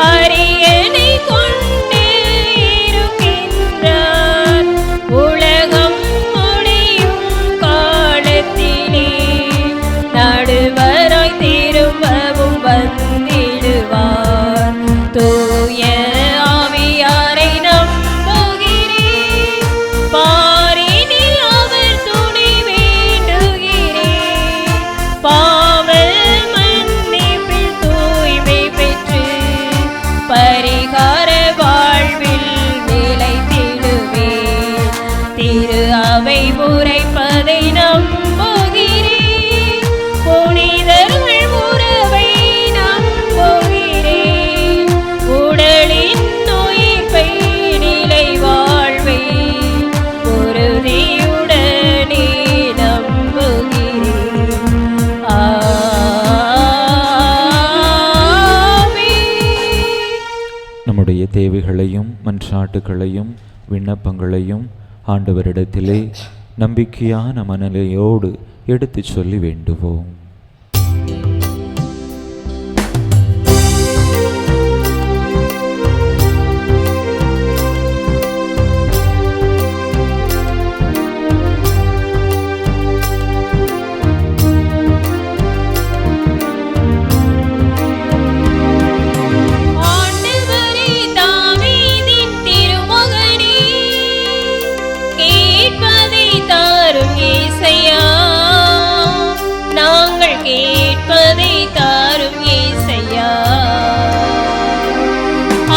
அரியணை கொண்டு இருக்கின்றார். உலகம் முடியும் காலத்திலே நடுவராய் திரும்பவும் வந்திடுவார். தூய ஆவியாரை நம்புகிறேன், பாரினில் அவர் துணை வேண்டுகிறேன். பாவ மன்னிப்பில் தூய்மை பெற்று பரிகார வாழ்வில் நிலைத்திடுவேன். திரு அவை உரைப்பதை நம்புகிறேன், புனிதர்கள் உறவை நம்புகிறேன். உடலின் உயிர்ப்பை நிலை வாழ்வை உறுதியுடனே நம்புகிறேன். நம்முடைய தேவைகளையும் மன்றாட்டுகளையும் விண்ணப்பங்களையும் ஆண்டவரிடத்திலே நம்பிக்கையான மனநிலையோடு எடுத்துச் சொல்லி வேண்டுவோம். ஆண்டவரே, தாவீதின் திருமகனே, கேட்பதை தாரும் இயேசையா. நாங்கள் கேட்பதை தாரும் இயேசையா.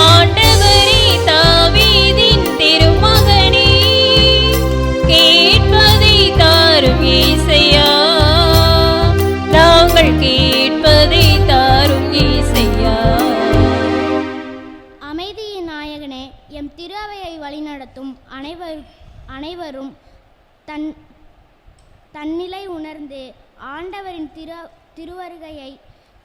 ஆண்டவரே, தாவீதின் திருமகனே, கேட்பதை தாரும் இயேசையா. நாங்கள் கேட்பதை தாரும் இயேசையா. அமைதியின் நாயகனே, எம் திரு அவையை வழிநடத்தும் அனைவரும் தன்னிலை உணர்ந்து ஆண்டவரின் திருவருகையை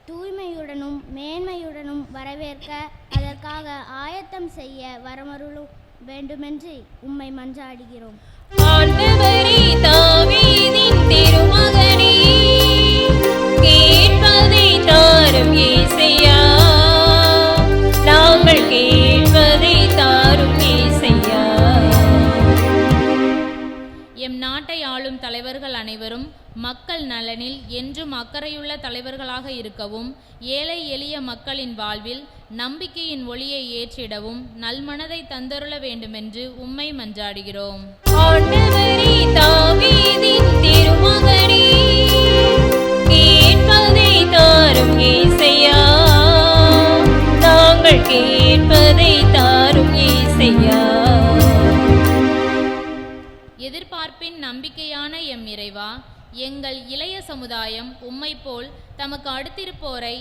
தூய்மையுடனும் மேன்மையுடனும் வரவேற்க அதற்காக ஆயத்தம் செய்ய வரமருளும் வேண்டுமென்று உம்மை மன்றாடுகிறோம். ஆண்டவரே, தாவீதின் திருமகனே, கேட்பதை தாரும் இயேசையா, நாங்கள் கேட்பதை தாரும் இயேசையா. எம் நாட்டை ஆளும் தலைவர்கள் அனைவரும் மக்கள் நலனில் என்றும் அக்கறையுள்ள தலைவர்களாக இருக்கவும், ஏழை எளிய மக்களின் வாழ்வில் நம்பிக்கையின் ஒளியை ஏற்றிடவும் நல்மனதை தந்தருள வேண்டுமென்று உம்மை மன்றாடுகிறோம். ஆண்டவரே, தாவீதின் திருமகனே, கேட்பதை தாரும் இயேசையா, நாங்கள் கேட்பதை தாரும் இயேசையா. எதிர்பார்ப்பின் நம்பிக்கையான எம் இறைவா, எங்கள் இளைய சமுதாயம் உம்மை போல் தமக்கு அடுத்திருப்போரை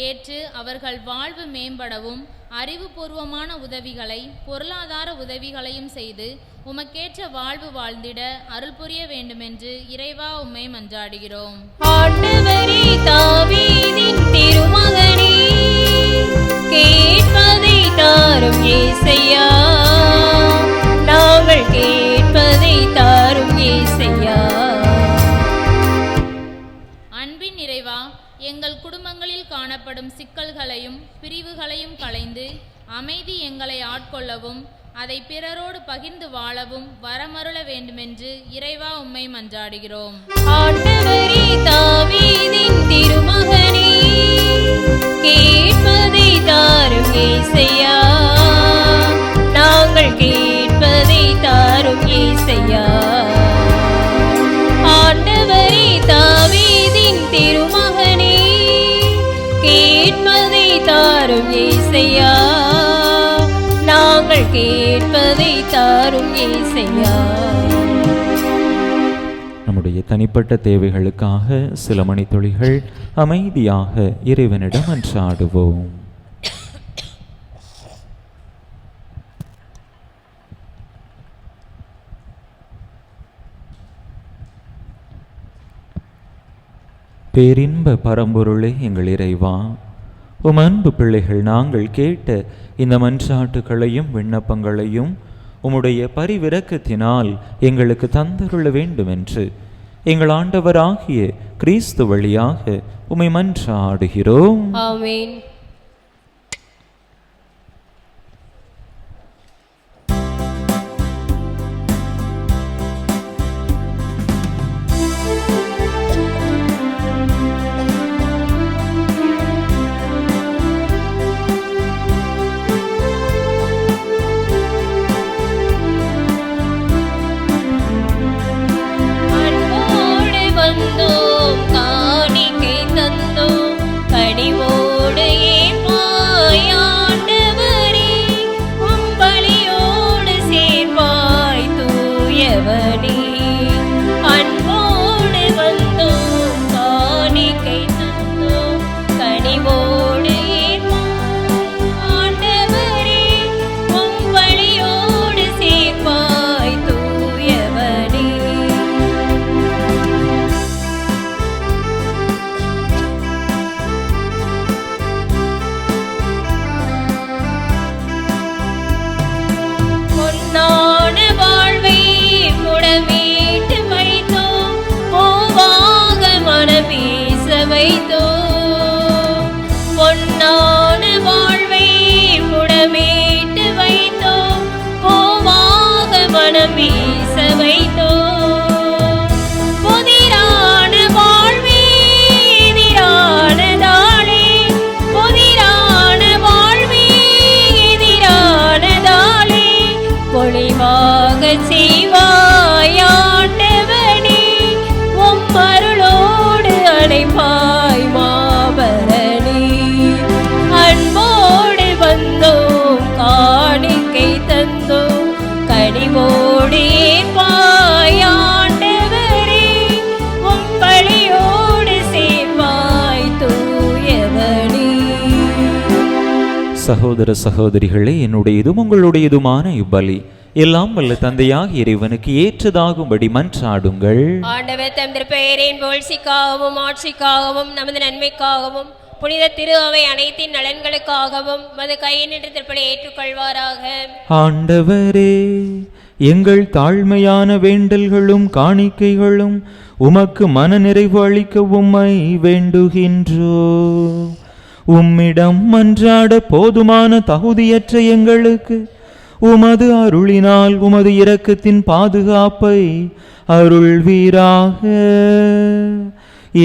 ஏற்று அவர்கள் வாழ்வு மேம்படவும் அறிவுபூர்வமான உதவிகளை பொருளாதார உதவிகளையும் செய்து உமக்கேற்ற வாழ்வு வாழ்ந்திட அருள் புரிய வேண்டுமென்று இறைவா உம்மை மன்றாடுகிறோம். ஆண்டவரே, தாவீதின் திருமகனே, கேட்பதை தாரும் இயேசையா, நாங்கள் கேட்பதை தாரும் இயேசையா. அன்பின் இறைவா, எங்கள் குடும்பங்களில் காணப்படும் சிக்கல்களையும் பிரிவுகளையும் களைந்து அமைதி எங்களை ஆட்கொள்ளவும் அதை பிறரோடு பகிர்ந்து வாழவும் வரமருள வேண்டுமென்று இறைவா உம்மை மன்றாடுகிறோம். ஆண்டவரே, தாவீதின் திருமகனே, கேட்பதை தாரும் இயேசையா, நாங்கள் கேட்பதை தாரும் இயேசையா. ஆண்டவரே, தாவீதின் திருமகனே, கேட்பதை தாரும் இயேசையா, நாங்கள் கேட்பதை தாரும் இயேசையா. நம்முடைய தனிப்பட்ட தேவைகளுக்காக சில மணித்துளிகள் அமைதியாக இறைவனிடம் மன்றாடுவோம். பேரின்ப பரம்பொருளே எங்கள் இறைவா, உம் அன்பு பிள்ளைகள் நாங்கள் கேட்ட இந்த மன்றாட்டுகளையும் விண்ணப்பங்களையும் உம்முடைய பரிவிரக்கத்தினால் எங்களுக்கு தந்தருள வேண்டுமென்று எங்கள் ஆண்டவராகிய கிறிஸ்து வழியாக உம்மை மன்றாடுகிறோம். ஆமென். அன்போடு வந்தோம், காணிக்கை தந்தோம், கனிவோடு ஏற்பாய் ஆண்டவரே, உம் பலியோடு சேர்ப்பாய் தூயவனே. அன்போடு வந்தோம், காணிக்கை தந்தோம், கனிவோடு ஏற்பாய் ஆண்டவரே, உம் பலியோடு சேர்ப்பாய் தூயவனே. பொன்னான வாழ்வை முடமீட்டு வைத்தோம், பூவாக மனமேச வைத்தோம். பொன்னான வாழ்வை முடமீட்டு வைத்தோம், பூவாக மனமேச வைத்தோம். புதிரான வாழ்வே எதிரானதாலே, புதிரான வாழ்வே எதிரானதாலே, பொழிவாக செய்வாய் ஆண்டவனே, உம் அருளோடு அணைப்பாய் மாபரணி. அன்போடு வந்தோம், காணிக்கை தந்தோம், கனிவோடு ஏற்பாய் ஆண்டவரே, உம் பலியோடு சேர்ப்பாய் தூயவனே. சகோதர சகோதரிகளே, என்னுடையதும் உங்களுடையதுமான இப்பலி எல்லாம் வல்ல தந்தையாக இறைவனுக்கு ஏற்றதாகும்படி மன்றாடுங்கள். ஆண்டவர் தம் திருப்பெயரின் புகழ்ச்சிக்காகவும் ஆட்சிக்காகவும் நமது நன்மைக்காகவும் புனித திரு அவை அனைத்தின் நலன்களுக்காகவும் மது கையினின்று திருப்பலை ஏற்றுக்கொள்வாராக. ஆண்டவரே, எங்கள் தாழ்மையான வேண்டல்களும் காணிக்கைகளும் உமக்கு மன நிறைவு அளிக்க உம்மை வேண்டுகின்றோ. உம்மிடம் மன்றாட போதுமான தகுதியற்ற எங்களுக்கு உமது அருளினால் உமது இரக்கத்தின் பாதுகாப்பை அருள்வீராக.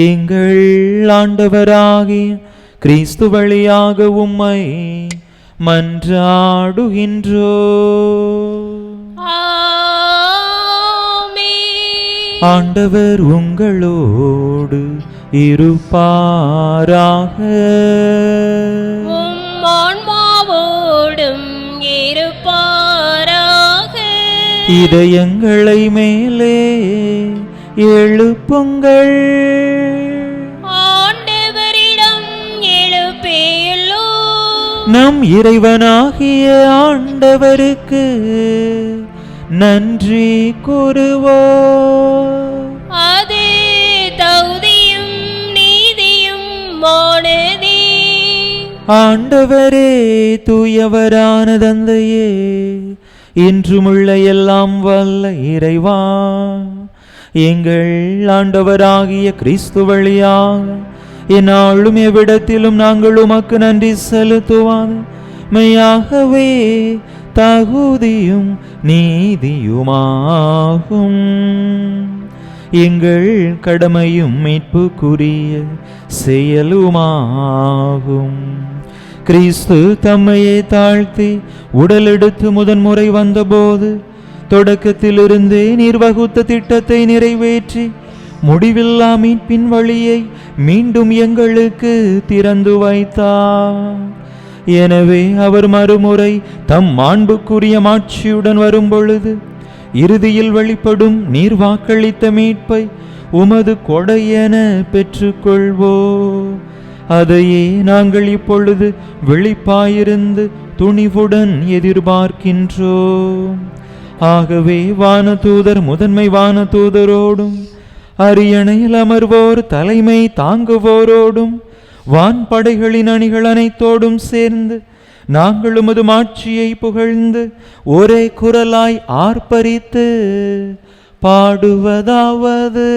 எங்கள் ஆண்டவராகிய கிறிஸ்து வழியாக உம்மை மன்றாடுகின்றோ. ஆண்டவர் உங்களோடு இருப்பாராக. ஆன்மாவோடும் இருப்பாராக. இதயங்களை மேலே எழுப்புங்கள். ஆண்டவரிடம் எழுப்பியுள்ளோம். நம் இறைவனாகிய ஆண்டவருக்கு நன்றி கூறுவோம். அது தகுதியும் நீதியும் மானதே. ஆண்டவரே, தூயவரான தந்தையே, இன்றுமுள்ள எல்லாம் வல்ல இறைவா, எங்கள் ஆண்டவராகிய கிறிஸ்து வழியாக எந்நாளும் எவ்விடத்திலும் நாங்கள் உமக்கு நன்றி செலுத்துவான். மெய்யாகவே தகுதியும் நீதியுமாகும். எங்கள் கடமையும் மீட்புக்குரிய செயலுமாகும். கிறிஸ்து தம்மையே தாழ்த்தி உடலெடுத்து முதன்முறை வந்தபோது தொடக்கத்திலிருந்தே நீர் வகுத்த திட்டத்தை நிறைவேற்றி முடிவில்லா மீட்பின் வழியை மீண்டும் எங்களுக்கு திறந்து வைத்தார். எனவே அவர் மறுமுறை தம் மாண்புக்குரிய மாட்சியுடன் வரும்பொழுது இறுதியில் வெளிப்படும் நீர் வாக்களித்த மீட்பை உமது கொடையென பெற்றுக்கொள்வோம். அதையே நாங்கள் இப்பொழுது விழிப்பாயிருந்து துணிவுடன் எதிர்பார்க்கின்றோம். ஆகவே வானதூதர் முதன்மை வானதூதரோடும் அரியணையில் அமர்வோர் தலைமை தாங்குவோரோடும் வான்படைகளின் அணிகள் அனைத்தோடும் சேர்ந்து நாங்கள் உமது மாட்சியை புகழ்ந்து ஒரே குரலாய் ஆர்ப்பரித்து பாடுவதாவது: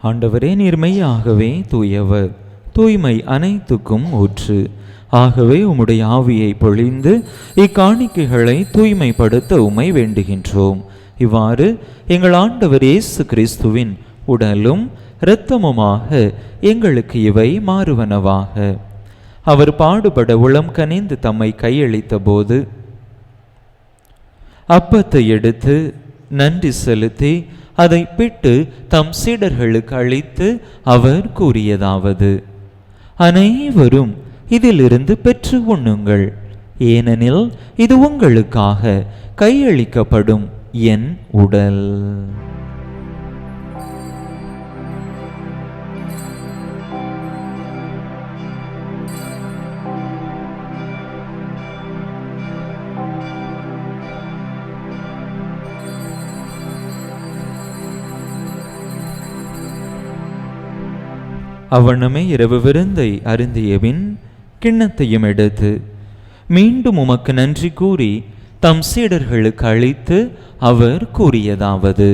ஆண்டவரே, நீர் மெய்யாகவே தூயவர், தூய்மை அனைத்துக்கும் ஊற்று. ஆகவே உம்முடைய ஆவியை பொழிந்து இக்காணிக்கைகளை தூய்மைப்படுத்த உம்மை வேண்டுகின்றோம். இவ்வாறு எங்கள் ஆண்டவர் இயேசு கிறிஸ்துவின் உடலும் இரத்தமுமாக எங்களுக்கு இவை மாறுவனவாக. அவர் பாடுபட உளம் கனிந்து தம்மை கையளித்த போது அப்பத்தை எடுத்து நன்றி செலுத்தி அதை பிட்டு தம் சீடர்களுக்கு அளித்து அவர் கூறியதாவது: அனைவரும் இதிலிருந்து பெற்று உண்ணுங்கள், ஏனெனில் இது உங்களுக்காக கையளிக்கப்படும் என் உடல். அவ்வண்ணமே இரவு விருந்தை அருந்தியபின் கிண்ணத்தையும் எடுத்து மீண்டும் உமக்கு நன்றி கூறி தம் சீடர்களுக்கு அளித்து அவர் கூறியதாவது: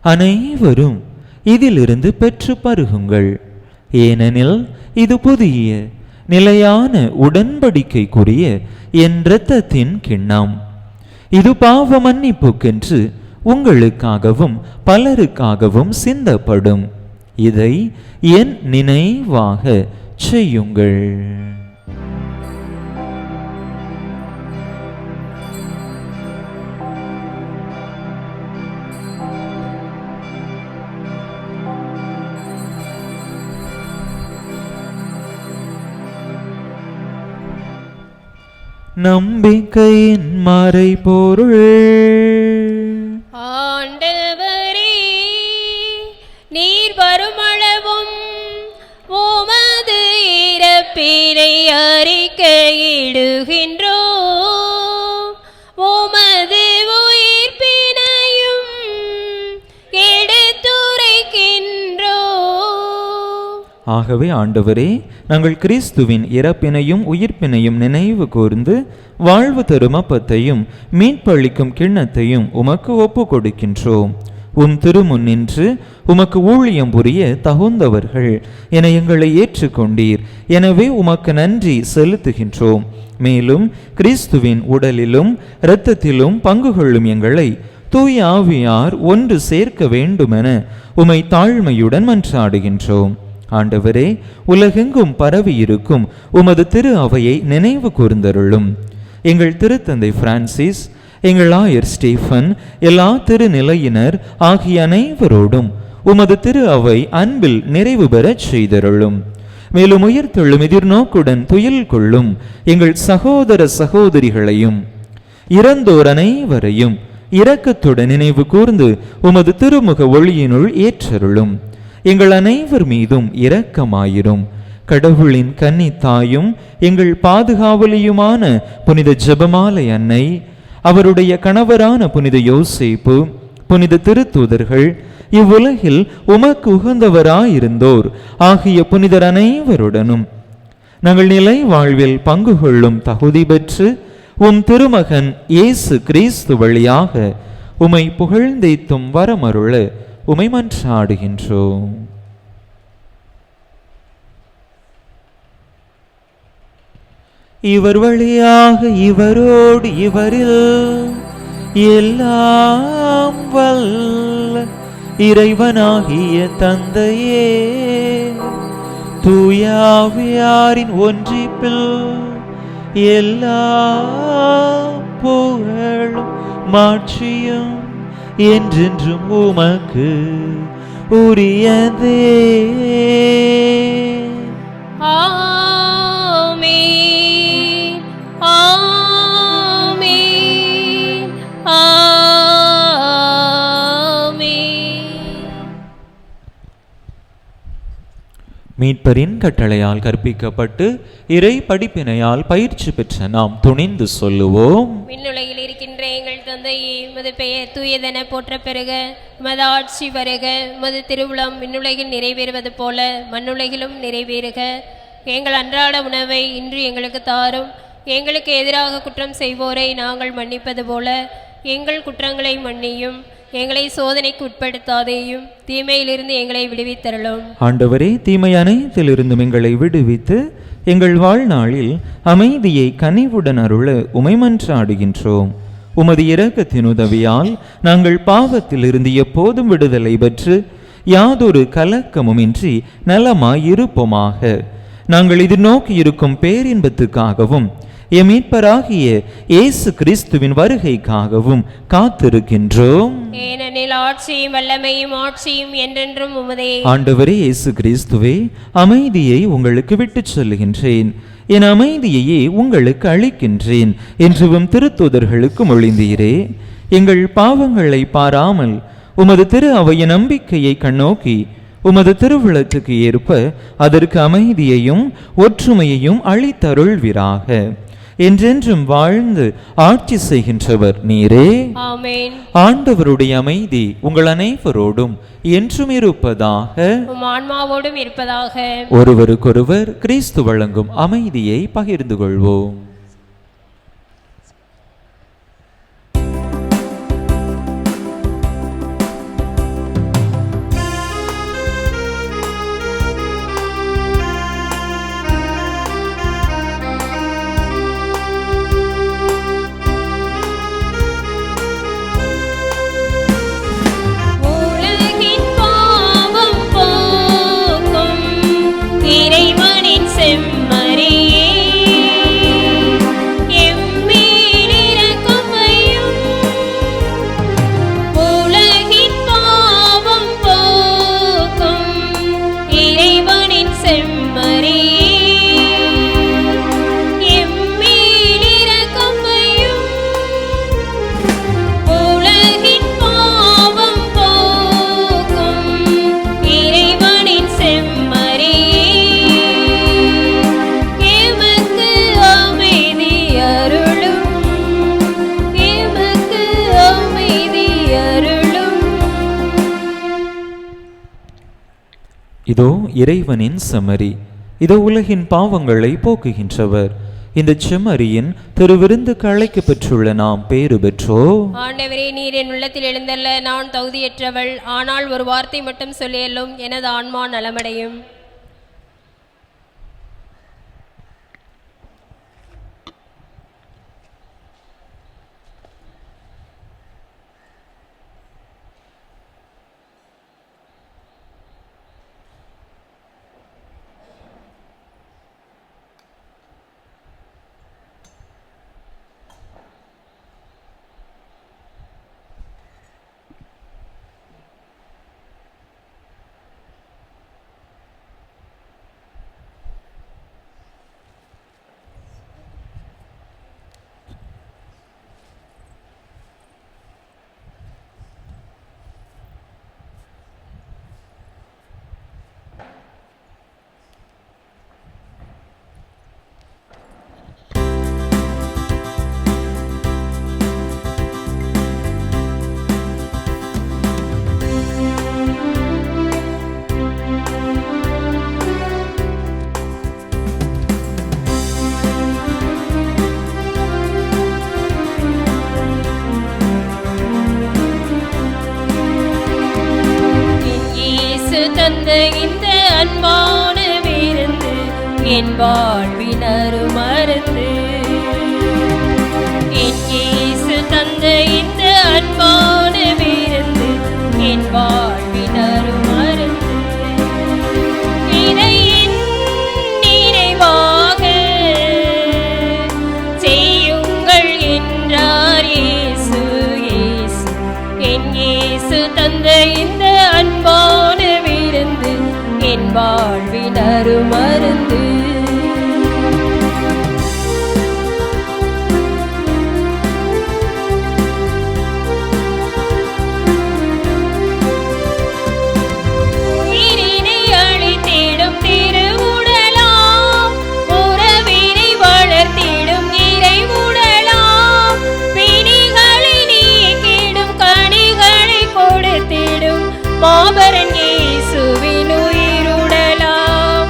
அனைவரும் இதிலிருந்து பெற்று பருகுங்கள், ஏனெனில் இது புதிய நிலையான உடன்படிக்கைக்குரிய என் இரத்தத்தின் கிண்ணம். இது பாவ மன்னிப்புக்கென்று உங்களுக்காகவும் பலருக்காகவும் சிந்தப்படும். இதை என் நினைவாக செய்யுங்கள். நம்பிக்கையின் மறைபொருள். ஆண்டவரே, நீர் வருமளவும் உமது இறப்பினை அறிக்கையிடுகின்றோம், உமது உயிர்ப்பினையும் எடுத்துரைக்கின்றோம். ஆகவே ஆண்டவரே, நாங்கள் கிறிஸ்துவின் இறப்பினையும் உயிர்ப்பினையும் நினைவு கூர்ந்து வாழ்வு தரும் அப்பத்தையும் மீட்பளிக்கும் கிண்ணத்தையும் உமக்கு ஒப்பு கொடுக்கின்றோம். உம் திருமுன் நின்று உமக்கு ஊழியம் புரிய தகுந்தவர்கள் என எங்களை ஏற்றுக்கொண்டீர். எனவே உமக்கு நன்றி செலுத்துகின்றோம். மேலும் கிறிஸ்துவின் உடலிலும் இரத்தத்திலும் பங்கு கொள்ளும் எங்களை தூய ஆவியார் ஒன்று சேர்க்க வேண்டுமென உமை தாழ்மையுடன் மன்றாடுகின்றோம். ஆண்டவரே, உலகெங்கும் பரவி இருக்கும் உமது திரு அவையை நினைவு கூர்ந்தருளும். எங்கள் திருத்தந்தை பிரான்சிஸ், எங்கள் ஆயர் ஸ்டீஃபன், எல்லா திருநிலையினர் ஆகிய அனைவரோடும் உமது திரு அவை அன்பில் நிறைவு பெறச் செய்தருளும். மேலும் உயிர்த்தெழும் எதிர்நோக்குடன் துயில் கொள்ளும் எங்கள் சகோதர சகோதரிகளையும் இறந்தோர் அனைவரையும் இரக்கத்துடன் நினைவு கூர்ந்து உமது திருமுக ஒளியினுள் ஏற்றருளும். எங்கள் அனைவர் மீதும் இரக்கமாயிரும். கடவுளின் கன்னி தாயும் எங்கள் பாதுகாவலியுமான புனித ஜெபமாலை அன்னை, அவருடைய கணவரான புனித யோசேப்பு, புனித திருத்தூதர்கள், இவ்வுலகில் உமக்கு உகந்தவராயிருந்தோர் ஆகிய புனிதர் அனைவருடனும் நாங்கள் நிலை வாழ்வில் பங்கு கொள்ளும் தகுதி பெற்று உம் திருமகன் இயேசு கிறிஸ்து வழியாக உமை புகழ்ந்தேத்தும் வரமருள உமை மன்றாடுகின்றோம். இவர் வழியாக இவரோடு இவரில் எல்லாம் வல்ல இறைவனாகிய தந்தையே, தூய ஆவியாரின் ஒன்றிப்பில் எல்லா புகழும் மாட்சியும் என்றென்றும் உமக்கு உரியதே. ஆமென், ஆமென், ஆமென். மீட்பரின் கட்டளையால் கற்பிக்கப்பட்டு இறை படிப்பினையால் பயிற்சி பெற்ற நாம் துணிந்து சொல்லுவோம்: விண்ணுலகில் இருக்கின்ற எங்கள் தந்தையே, உமது பெயர் தூயதென போற்ற பெறுக, உமது ஆட்சி வருக, உமது திருவுளம் விண்ணுலகில் நிறைவேறுவது போல மண்ணுலகிலும் நிறைவேறுக. எங்கள் அன்றாட உணவை இன்று எங்களுக்கு தாரும். எங்களுக்கு எதிராக குற்றம் செய்வோரை நாங்கள் மன்னிப்பது போல எங்கள் குற்றங்களை மன்னியும். எங்களை சோதனைக்கு உட்படுத்தாதேயும், தீமையிலிருந்து எங்களை விடுவித்தருளும். ஆண்டவரே, தீமை அனைத்திலிருந்தும் எங்களை விடுவித்து எங்கள் வாழ்நாளில் அமைதியை கனிவுடன் அருள உமை மன்றாடுகின்றோம். உமது இரக்கத்தின் உதவியால் நாங்கள் பாவத்திலிருந்து எப்போதும் விடுதலை பெற்று யாதொரு கலக்கமுமின்றி நலமாயிருப்போமாக. நாங்கள் எதிர்நோக்கி இருக்கும் பேரின்பத்துக்காகவும் எம் மீட்பராகிய இயேசு கிறிஸ்துவின் வருகைக்காகவும் காத்திருக்கின்றோம். ஏனெனில் ஆட்சியும் வல்லமையும் ஆட்சியும் என்றென்றும் உமதே. ஆண்டவரே இயேசு கிறிஸ்துவே, அமைதியை உங்களுக்கு விட்டுச் சொல்லுகின்றேன், என் அமைதியையே உங்களுக்கு அளிக்கின்றேன் என்றும் திருத்தூதர்களுக்கு மொழிந்தீரே. எங்கள் பாவங்களை பாராமல் உமது திரு அவையின் நம்பிக்கையை கண்ணோக்கி உமது திருவுளத்துக்கு ஏற்ப அதற்கு அமைதியையும் ஒற்றுமையையும் அளித்தருள்வீராக. என்றென்றும் வாழ்ந்து ஆட்சி செய்கின்றவர் நீரே. ஆமென். ஆண்டவருடைய அமைதி உங்கள் அனைவரோடும் என்றும் இருப்பதாக. உம் ஆன்மாவோடும் இருப்பதாக. ஒருவருக்கொருவர் கிறிஸ்து வழங்கும் அமைதியை பகிர்ந்து கொள்வோம். இறைவனின் செம்மறியே இதோ இறைவனின் செம்மறி, இதோ உலகின் பாவங்களை போக்குகின்றவர். இந்த செம்மறியின் திருவிருந்துக்கு அழைக்க பெற்றுள்ள நாம் பேறு பெற்றோ. ஆண்டவரே, நீர் என் உள்ளத்தில் எழுந்தல்ல, நான் தகுதியற்றவள். ஆனால் ஒரு வார்த்தை மட்டும் சொல்லியல்லும் எனது ஆன்மா நலமடையும். இந்த அன்பான விருந்து என் வாழ்வின் அருமருந்து. என் இயேசு தந்த இந்த அன்பான விருந்து என் வாழ்வின் அருமருந்து. இதை என் நினைவாக செய்யுங்கள் என்றார் இயேசு. இயேசு என் இயேசு தந்த இந்த அன்பான என் வாழ்வின் அருமருந்து. உயிரினை அழித்திடும் திருவுடலாம், உறவினை வளர்த்திடும் இறைவுடலாம், பிணிகளை நீக்கிடும் கனிகளை கொடுத்திடும் மாபரன் இயேசுவின் உயிருடலாம்.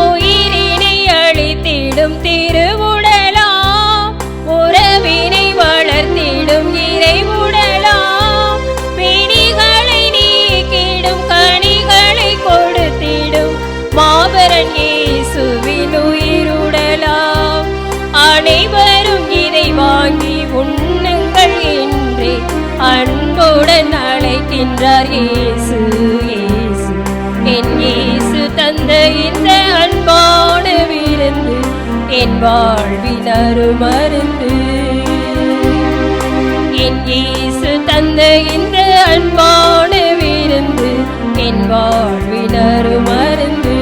உயிரினை அழித்திடும் திருவுடலாம், உறவினை வளர்த்திடும் இறைவுடலாம், பிணிகளை நீக்கிடும் கனிகளை கொடுத்திடும் மாபரன் இயேசுவின் உயிருடலாம். அனைவரும் இதை வாங்கி உண்ணுங்கள் என்றே அன்புடன் அழைக்கின்றார் இயேசு. இயேசு என் இயேசு தந்த இந்த அன்பான விருந்து என் வாழ்வின் அருமருந்து. என் இயேசு தந்த இந்த அன்பான விருந்து என் வாழ்வின் அருமருந்து.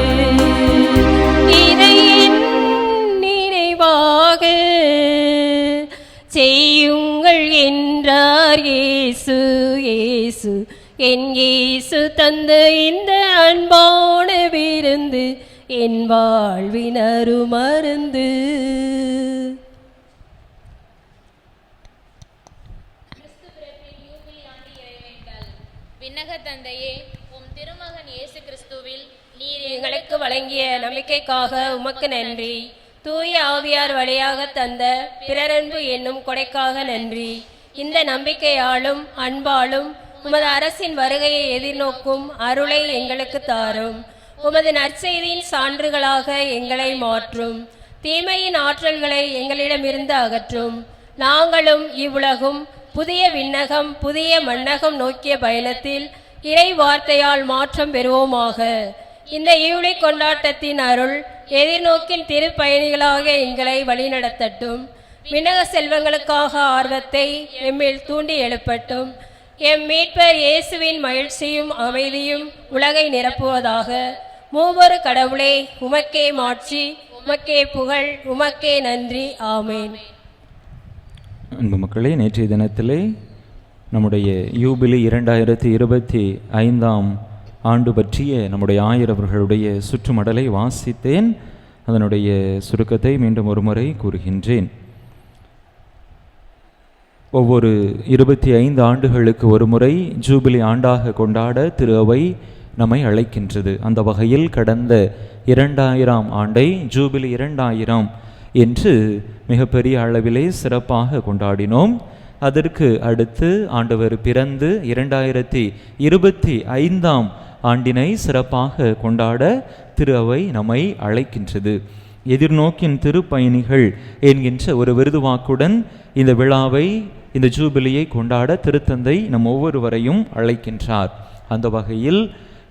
இதை என் நினைவாக செய்யுங்கள் என்றார் இயேசு. இயேசு என் இயேசு தந்த இந்த அன்பான விருந்து என் வாழ்வின் அருமருந்து. தந்தையே, உம் திருமகன் இயேசு கிறிஸ்துவில் நீர் எங்களுக்கு வழங்கிய நம்பிக்கைக்காக உமக்கு நன்றி. தூய ஆவியார் வழியாக தந்த பிறரன்பு என்னும் கொடைக்காக நன்றி. இந்த நம்பிக்கையாலும் அன்பாலும் உமது அரசின் வருகையை எதிர்நோக்கும் அருளை எங்களுக்கு தாரும். உமது நற்செய்தியின் சான்றுகளாக எங்களை மாற்றும். தீமையின் ஆற்றல்களை எங்களிடமிருந்து அகற்றும். நாங்களும் இவ்வுலகும் புதிய விண்ணகம் புதிய மண்ணகம் நோக்கிய பயணத்தில் இறை வார்த்தையால் மாற்றம் பெறுவோமாக. இந்த ஈவுளை கொண்டாட்டத்தின் அருள் எதிர்நோக்கின் திருப்பயணிகளாக எங்களை வழிநடத்தட்டும். விண்ணக செல்வங்களுக்காக ஆர்வத்தை எம்மில் தூண்டி எழுப்பட்டும். எம் மீட்பர் இயேசுவின் மகிழ்ச்சியும் அமைதியும் உலகை நிரப்புவதாக. மூவொரு கடவுளே, உமக்கே மாட்சி, உமக்கே புகழ், உமக்கே நன்றி. ஆமேன். அன்பு மக்களே, நேற்றைய தினத்திலே நம்முடைய யூபிலி 2025 ஆண்டு பற்றிய நம்முடைய ஆயரவர்களுடைய சுற்றுமடலை வாசித்தேன். அதனுடைய சுருக்கத்தை மீண்டும் ஒரு முறை கூறுகின்றேன். ஒவ்வொரு 25 ஆண்டுகளுக்கு ஒரு முறை ஜூபிலி ஆண்டாக கொண்டாட திரு அவை நம்மை அழைக்கின்றது. அந்த வகையில் கடந்த 2000 ஆண்டை ஜூபிலி 2000 என்று மிகப்பெரிய அளவிலே சிறப்பாக கொண்டாடினோம். அதற்கு அடுத்து ஆண்டவர் பிறந்து 2025 ஆண்டினை சிறப்பாக கொண்டாட திரு அவை நம்மை அழைக்கின்றது. எதிர்நோக்கின் திருப்பயணிகள் என்கின்ற ஒரு விருதுவாக்குடன் இந்த விழாவை, இந்த ஜூபிலியை கொண்டாட திருத்தந்தை நம் ஒவ்வொருவரையும் அழைக்கின்றார். அந்த வகையில்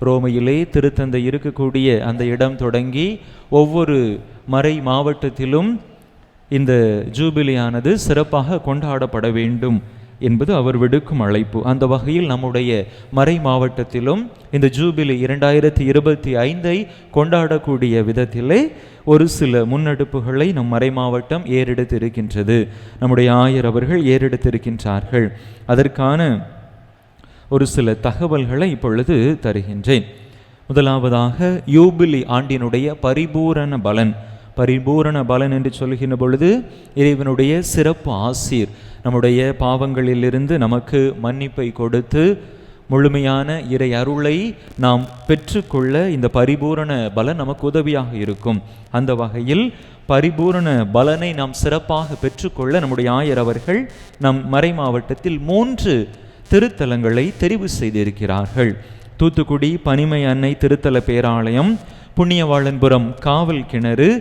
ரோமையிலே திருத்தந்தை இருக்கக்கூடிய அந்த இடம் தொடங்கி ஒவ்வொரு மறை மாவட்டத்திலும் இந்த ஜூபிலியானது சிறப்பாக கொண்டாடப்பட வேண்டும் என்பது அவர் விடுக்கும் அழைப்பு. அந்த வகையில் நம்முடைய மறை மாவட்டத்திலும் இந்த ஜூபிலி 2025 கொண்டாடக்கூடிய விதத்திலே ஒரு சில முன்னெடுப்புகளை நம் மறை மாவட்டம் ஏறெடுத்திருக்கின்றது. நம்முடைய ஆயர் அவர்கள் ஏறெடுத்திருக்கின்றார்கள். அதற்கான ஒரு சில தகவல்களை இப்பொழுது தருகின்றேன். முதலாவதாக யூபிலி ஆண்டினுடைய பரிபூரண பலன். பரிபூரண பலன் என்று சொல்கின்ற பொழுது இறைவனுடைய சிறப்பு ஆசீர், நம்முடைய பாவங்களிலிருந்து நமக்கு மன்னிப்பை கொடுத்து முழுமையான இறை அருளை நாம் பெற்றுக்கொள்ள இந்த பரிபூரண பலன் நமக்கு உதவியாக இருக்கும். அந்த வகையில் பரிபூரண பலனை நாம் சிறப்பாக பெற்றுக்கொள்ள நம்முடைய ஆயர் அவர்கள் நம் மறை மாவட்டத்தில் 3 திருத்தலங்களை தெரிவு செய்திருக்கிறார்கள். தூத்துக்குடி பனிமை அன்னை திருத்தல பேராலயம், புண்ணியவாளன்புரம் காவல் கிணறு,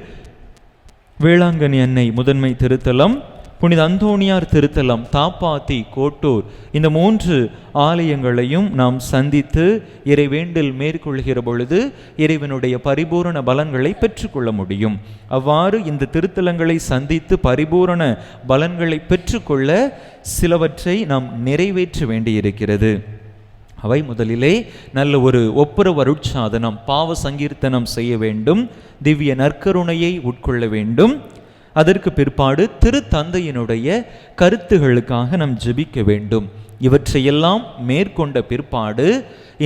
வேளாங்கண்ணி அன்னை முதன்மை திருத்தலம், புனித அந்தோணியார் திருத்தலம் தாப்பாத்தி கோட்டூர், இந்த 3 ஆலயங்களையும் நாம் சந்தித்து இறைவேண்டல் மேற்கொள்கிற பொழுது இறைவனுடைய பரிபூரண பலன்களை பெற்றுக்கொள்ள முடியும். அவ்வாறு இந்த திருத்தலங்களை சந்தித்து பரிபூரண பலன்களை பெற்றுக்கொள்ள சிலவற்றை நாம் நிறைவேற்ற வேண்டியிருக்கிறது. அவை முதலிலே நல்ல ஒரு ஒப்புரவு அருட்சாதனம், பாவ சங்கீர்த்தனம் செய்ய வேண்டும், திவ்ய நற்கருணையை உட்கொள்ள வேண்டும். அதற்கு பிற்பாடு திருத்தந்தையினுடைய கருத்துகளுக்காக நாம் ஜெபிக்க வேண்டும். இவற்றையெல்லாம் மேற்கொண்ட பிற்பாடு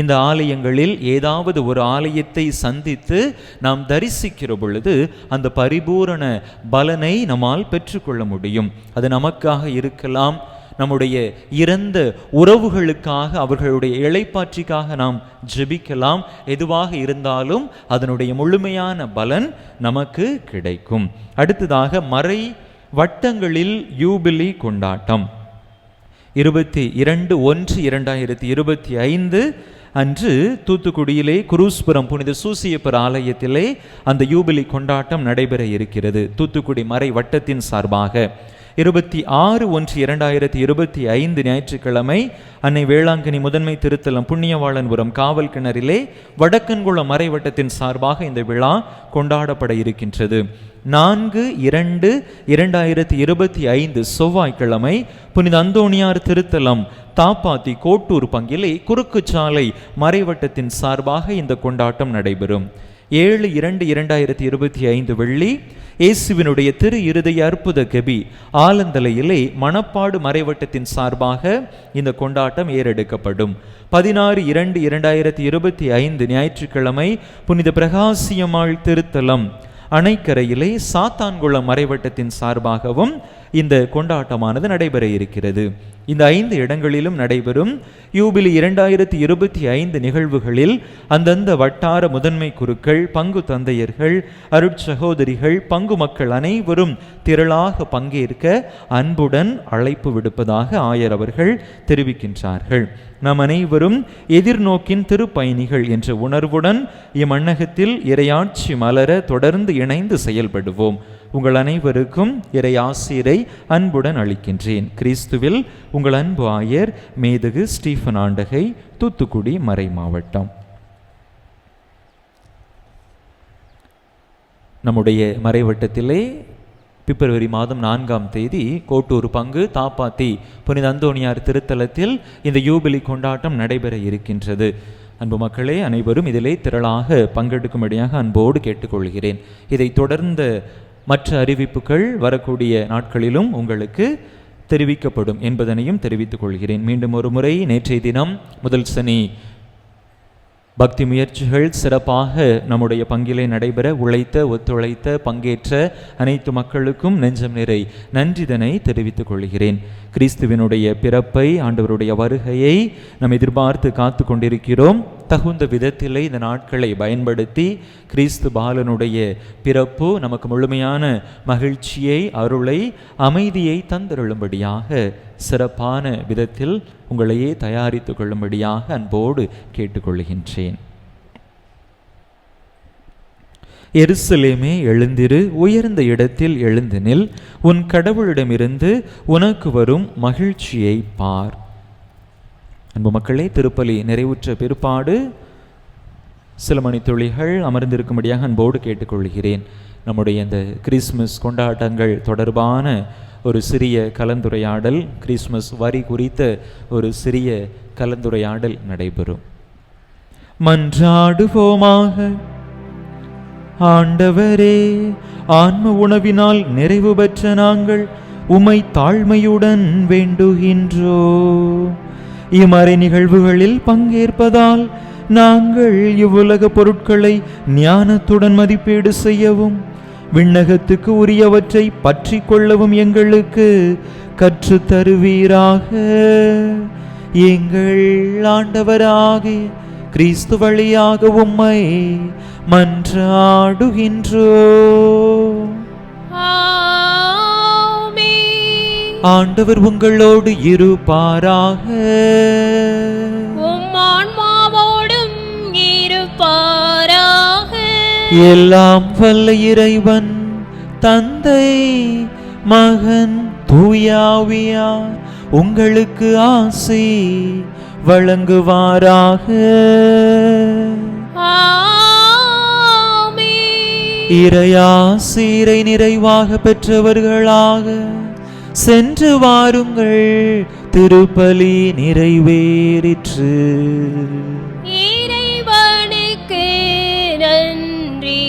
இந்த ஆலயங்களில் ஏதாவது ஒரு ஆலயத்தை சந்தித்து நாம் தரிசிக்கிற பொழுது அந்த பரிபூரண பலனை நம்மால் பெற்றுக்கொள்ள முடியும். அது நமக்காக இருக்கலாம், நம்முடைய இறந்த உறவுகளுக்காக, அவர்களுடைய இளைப்பாற்றிக்காக நாம் ஜெபிக்கலாம். எதுவாக இருந்தாலும் அதனுடைய முழுமையான பலன் நமக்கு கிடைக்கும். அடுத்ததாக மறை வட்டங்களில் யூபிலி கொண்டாட்டம் 22/1/2025 அன்று தூத்துக்குடியிலே குரூஸ்புரம் புனித சூசியப்பர் ஆலயத்திலே அந்த யூபிலி கொண்டாட்டம் நடைபெற இருக்கிறது. தூத்துக்குடி மறை வட்டத்தின் சார்பாக 26/1/2025 ஞாயிற்றுக்கிழமை அன்னை வேளாங்கண்ணி முதன்மை திருத்தலம் புண்ணியவாளன்புரம் காவல் கிணறிலே வடக்கன்குளம் மறைவட்டத்தின் சார்பாக இந்த விழா கொண்டாடப்பட இருக்கின்றது. 4/2/2025 செவ்வாய்க்கிழமை புனித அந்தோணியார் திருத்தலம் தாப்பாத்தி கோட்டூர் பங்கிலே குறுக்கு சாலை மறைவட்டத்தின் சார்பாக இந்த கொண்டாட்டம் நடைபெறும். 7/2/2025 வெள்ளி இயேசுவினுடைய திரு இருதய அற்புத கெபி ஆலந்தலையிலே மணப்பாடு மறைவட்டத்தின் சார்பாக இந்த கொண்டாட்டம் ஏறெடுக்கப்படும். 16/2/2025 ஞாயிற்றுக்கிழமை புனித பிரகாசியம்மாள் திருத்தலம் அணைக்கரையிலே சாத்தான்குளம் மறைவட்டத்தின் சார்பாகவும் இந்த கொண்டாட்டமானது நடைபெற இருக்கிறது. இந்த 5 இடங்களிலும் நடைபெறும் யூபிலி 2025 நிகழ்வுகளில் அந்தந்த வட்டார முதன்மை குருக்கள், பங்கு தந்தையர்கள், அருட்சகோதரிகள், பங்கு மக்கள் அனைவரும் திரளாக பங்கேற்க அன்புடன் அழைப்பு விடுப்பதாக ஆயர் அவர்கள் தெரிவிக்கின்றார்கள். நாம் அனைவரும் எதிர்நோக்கின் திருப்பயணிகள் என்ற உணர்வுடன் இம்மண்ணகத்தில் இறையாட்சி மலர தொடர்ந்து இணைந்து செயல்படுவோம். உங்கள் அனைவருக்கும் இறை ஆசீரை அன்புடன் அளிக்கின்றேன். கிறிஸ்துவில் உங்கள் அன்பு ஆயர் மேதகு ஸ்டீஃபன் ஆண்டகை, தூத்துக்குடி மறை மாவட்டம். நம்முடைய மறைவட்டத்திலே பிப்ரவரி மாதம் 4ஆம் தேதி கோட்டூர் பங்கு தாப்பாத்தி புனித அந்தோணியார் திருத்தலத்தில் இந்த யூபிலி கொண்டாட்டம் நடைபெற இருக்கின்றது. அன்பு மக்களே, அனைவரும் இதிலே திரளாக பங்கெடுக்கும்படியாக அன்போடு கேட்டுக்கொள்கிறேன். இதை தொடர்ந்த மற்ற அறிவிப்புகள் வரக்கூடிய நாட்களிலும் உங்களுக்கு தெரிவிக்கப்படும் என்பதனையும் தெரிவித்துக் கொள்கிறேன். மீண்டும் ஒரு முறை, நேற்றைய தினம் முதல் சனி பக்தி முயற்சிகள் சிறப்பாக நம்முடைய பங்கிலே நடைபெற உழைத்த, ஒத்துழைத்த, பங்கேற்ற அனைத்து மக்களுக்கும் நெஞ்சம் நிறை நன்றிதனை தெரிவித்துக் கொள்கிறேன். கிறிஸ்துவினுடைய பிறப்பை, ஆண்டவருடைய வருகையை நாம் எதிர்பார்த்து காத்து கொண்டிருக்கிறோம். தகுந்த விதத்திலே இந்த நாட்களை பயன்படுத்தி கிறிஸ்து பாலனுடைய பிறப்பு நமக்கு முழுமையான மகிழ்ச்சியை, அருளை, அமைதியை தந்தருளும்படியாக சிறப்பான விதத்தில் உங்களையே தயாரித்து கொள்ளும்படியாக அன்போடு கேட்டுக்கொள்கின்றேன். எருசலேமே எழுந்திரு, உயர்ந்த இடத்தில் எழுந்து நில், உன் கடவுளிடமிருந்து உனக்கு வரும் மகிழ்ச்சியை பார். அன்பு மக்களே, திருப்பலி நிறைவுற்ற பிற்பாடு சில மணித்துளிகள் அமர்ந்திருக்கும்படியாக அன்போடு கேட்டுக்கொள்கிறேன். நம்முடைய இந்த கிறிஸ்மஸ் கொண்டாட்டங்கள் தொடர்பான ஒரு சிறிய கலந்துரையாடல், கிறிஸ்மஸ் வரி குறித்த ஒரு சிறிய கலந்துரையாடல் நடைபெறும். மன்றாடுவோமாக. ஆண்டவரே, ஆன்ம உணவினால் நிறைவு பெற்ற நாங்கள் உம்மை தாழ்மையுடன் வேண்டுகின்றோம். இம்மறை நிகழ்வுகளில் பங்கேற்பதால் நாங்கள் இவ்வுலக பொருட்களை ஞானத்துடன் மதிப்பீடு செய்யவும், விண்ணகத்துக்கு உரியவற்றை பற்றி கொள்ளவும் எங்களுக்கு கற்று தருவீராக. எங்கள் ஆண்டவராகிய கிறிஸ்து வழியாக உம்மை மன்றாடுகின்றோம். ஆண்டவர் உங்களோடு இருப்பாராக. உம்மான்மாவோடும் இருப்பாராக. எல்லாம் வல்ல இறைவன் தந்தை, மகன், தூயாவியார் உங்களுக்கு ஆசி வழங்குவாராக. இறையாசீரை நிறைவாக பெற்றவர்களாக சென்று வாருங்கள். திருப்பலி நிறைவேறிற்று. இறைவனுக்கு நன்றி.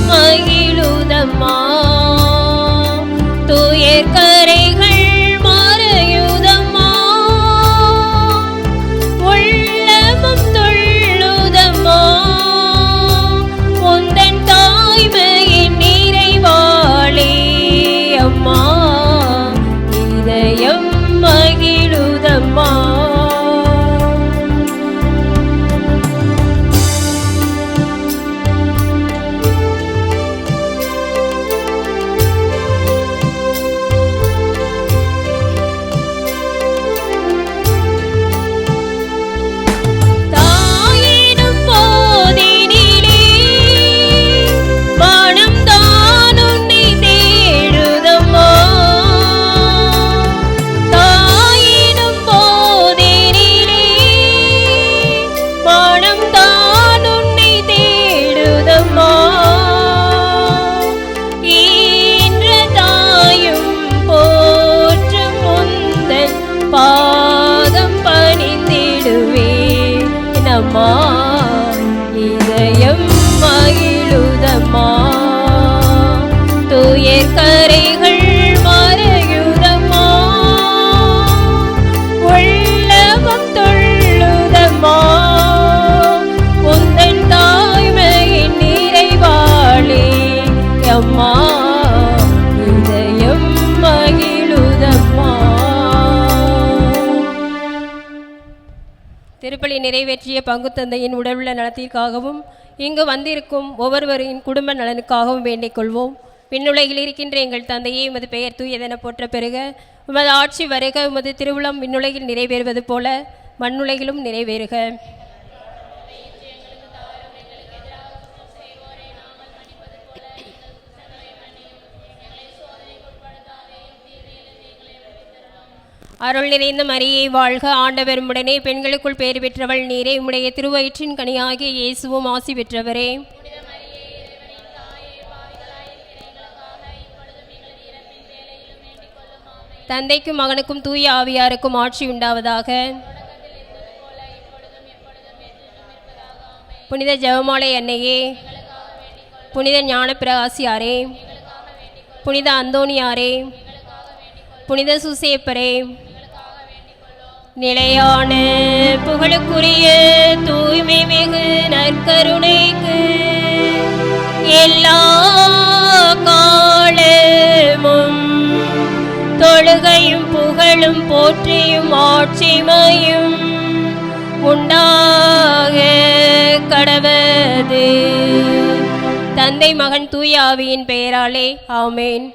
மகிழுதம்மா, துயர் கரைகள் மறையுதம்மா, உள்ளமும் துள்ளுதம்மா, உந்தன் தாய்மையின் நிறைவாளே அம்மா, இதயம் மகிழுதம்மா. மகிழுதம்மா, இதயம் மகிழுதம்மா. திருப்பலி நிறைவேற்றிய பங்கு தந்தையின் உடலுள்ள நலத்திற்காகவும் இங்கு வந்திருக்கும் ஒவ்வொருவரின் குடும்ப நலனுக்காகவும் வேண்டிக் கொள்வோம். விண்ணுலகில் இருக்கின்ற எங்கள் தந்தையே, உமது பெயர் தூயதென போற்ற பெறுக. உமது ஆட்சி வருக. உமது திருவுளம் விண்ணுலகில் நிறைவேறுவது போல மண்ணுலகிலும் நிறைவேறுக. அருள் நிறைந்த மரியே வாழ்க, ஆண்டவர் உம்முடனே, பெண்களுக்குள் பேறு பெற்றவள் நீரே. உம்முடைய திருவயிற்றின் கனியாகிய இயேசுவும் ஆசி பெற்றவரே. தந்தைக்கும் மகனுக்கும் தூய ஆவியாருக்கும் ஆட்சி உண்டாவதாக. புனித ஜெபமாலை அன்னையே, புனித ஞானப்பிரகாசியாரே, புனித அந்தோணியாரே, புனித சூசேப்பரே, நிலையான புகழுக்குரிய தூய்மை மிகு நற்கருணைக்கு எல்லா காலமும் தொழுகையும் புகழும் போற்றியும் ஆட்சிமையும் உண்டாக கடவது. தந்தை மகன் தூய ஆவியின் பெயராலே ஆமேன்.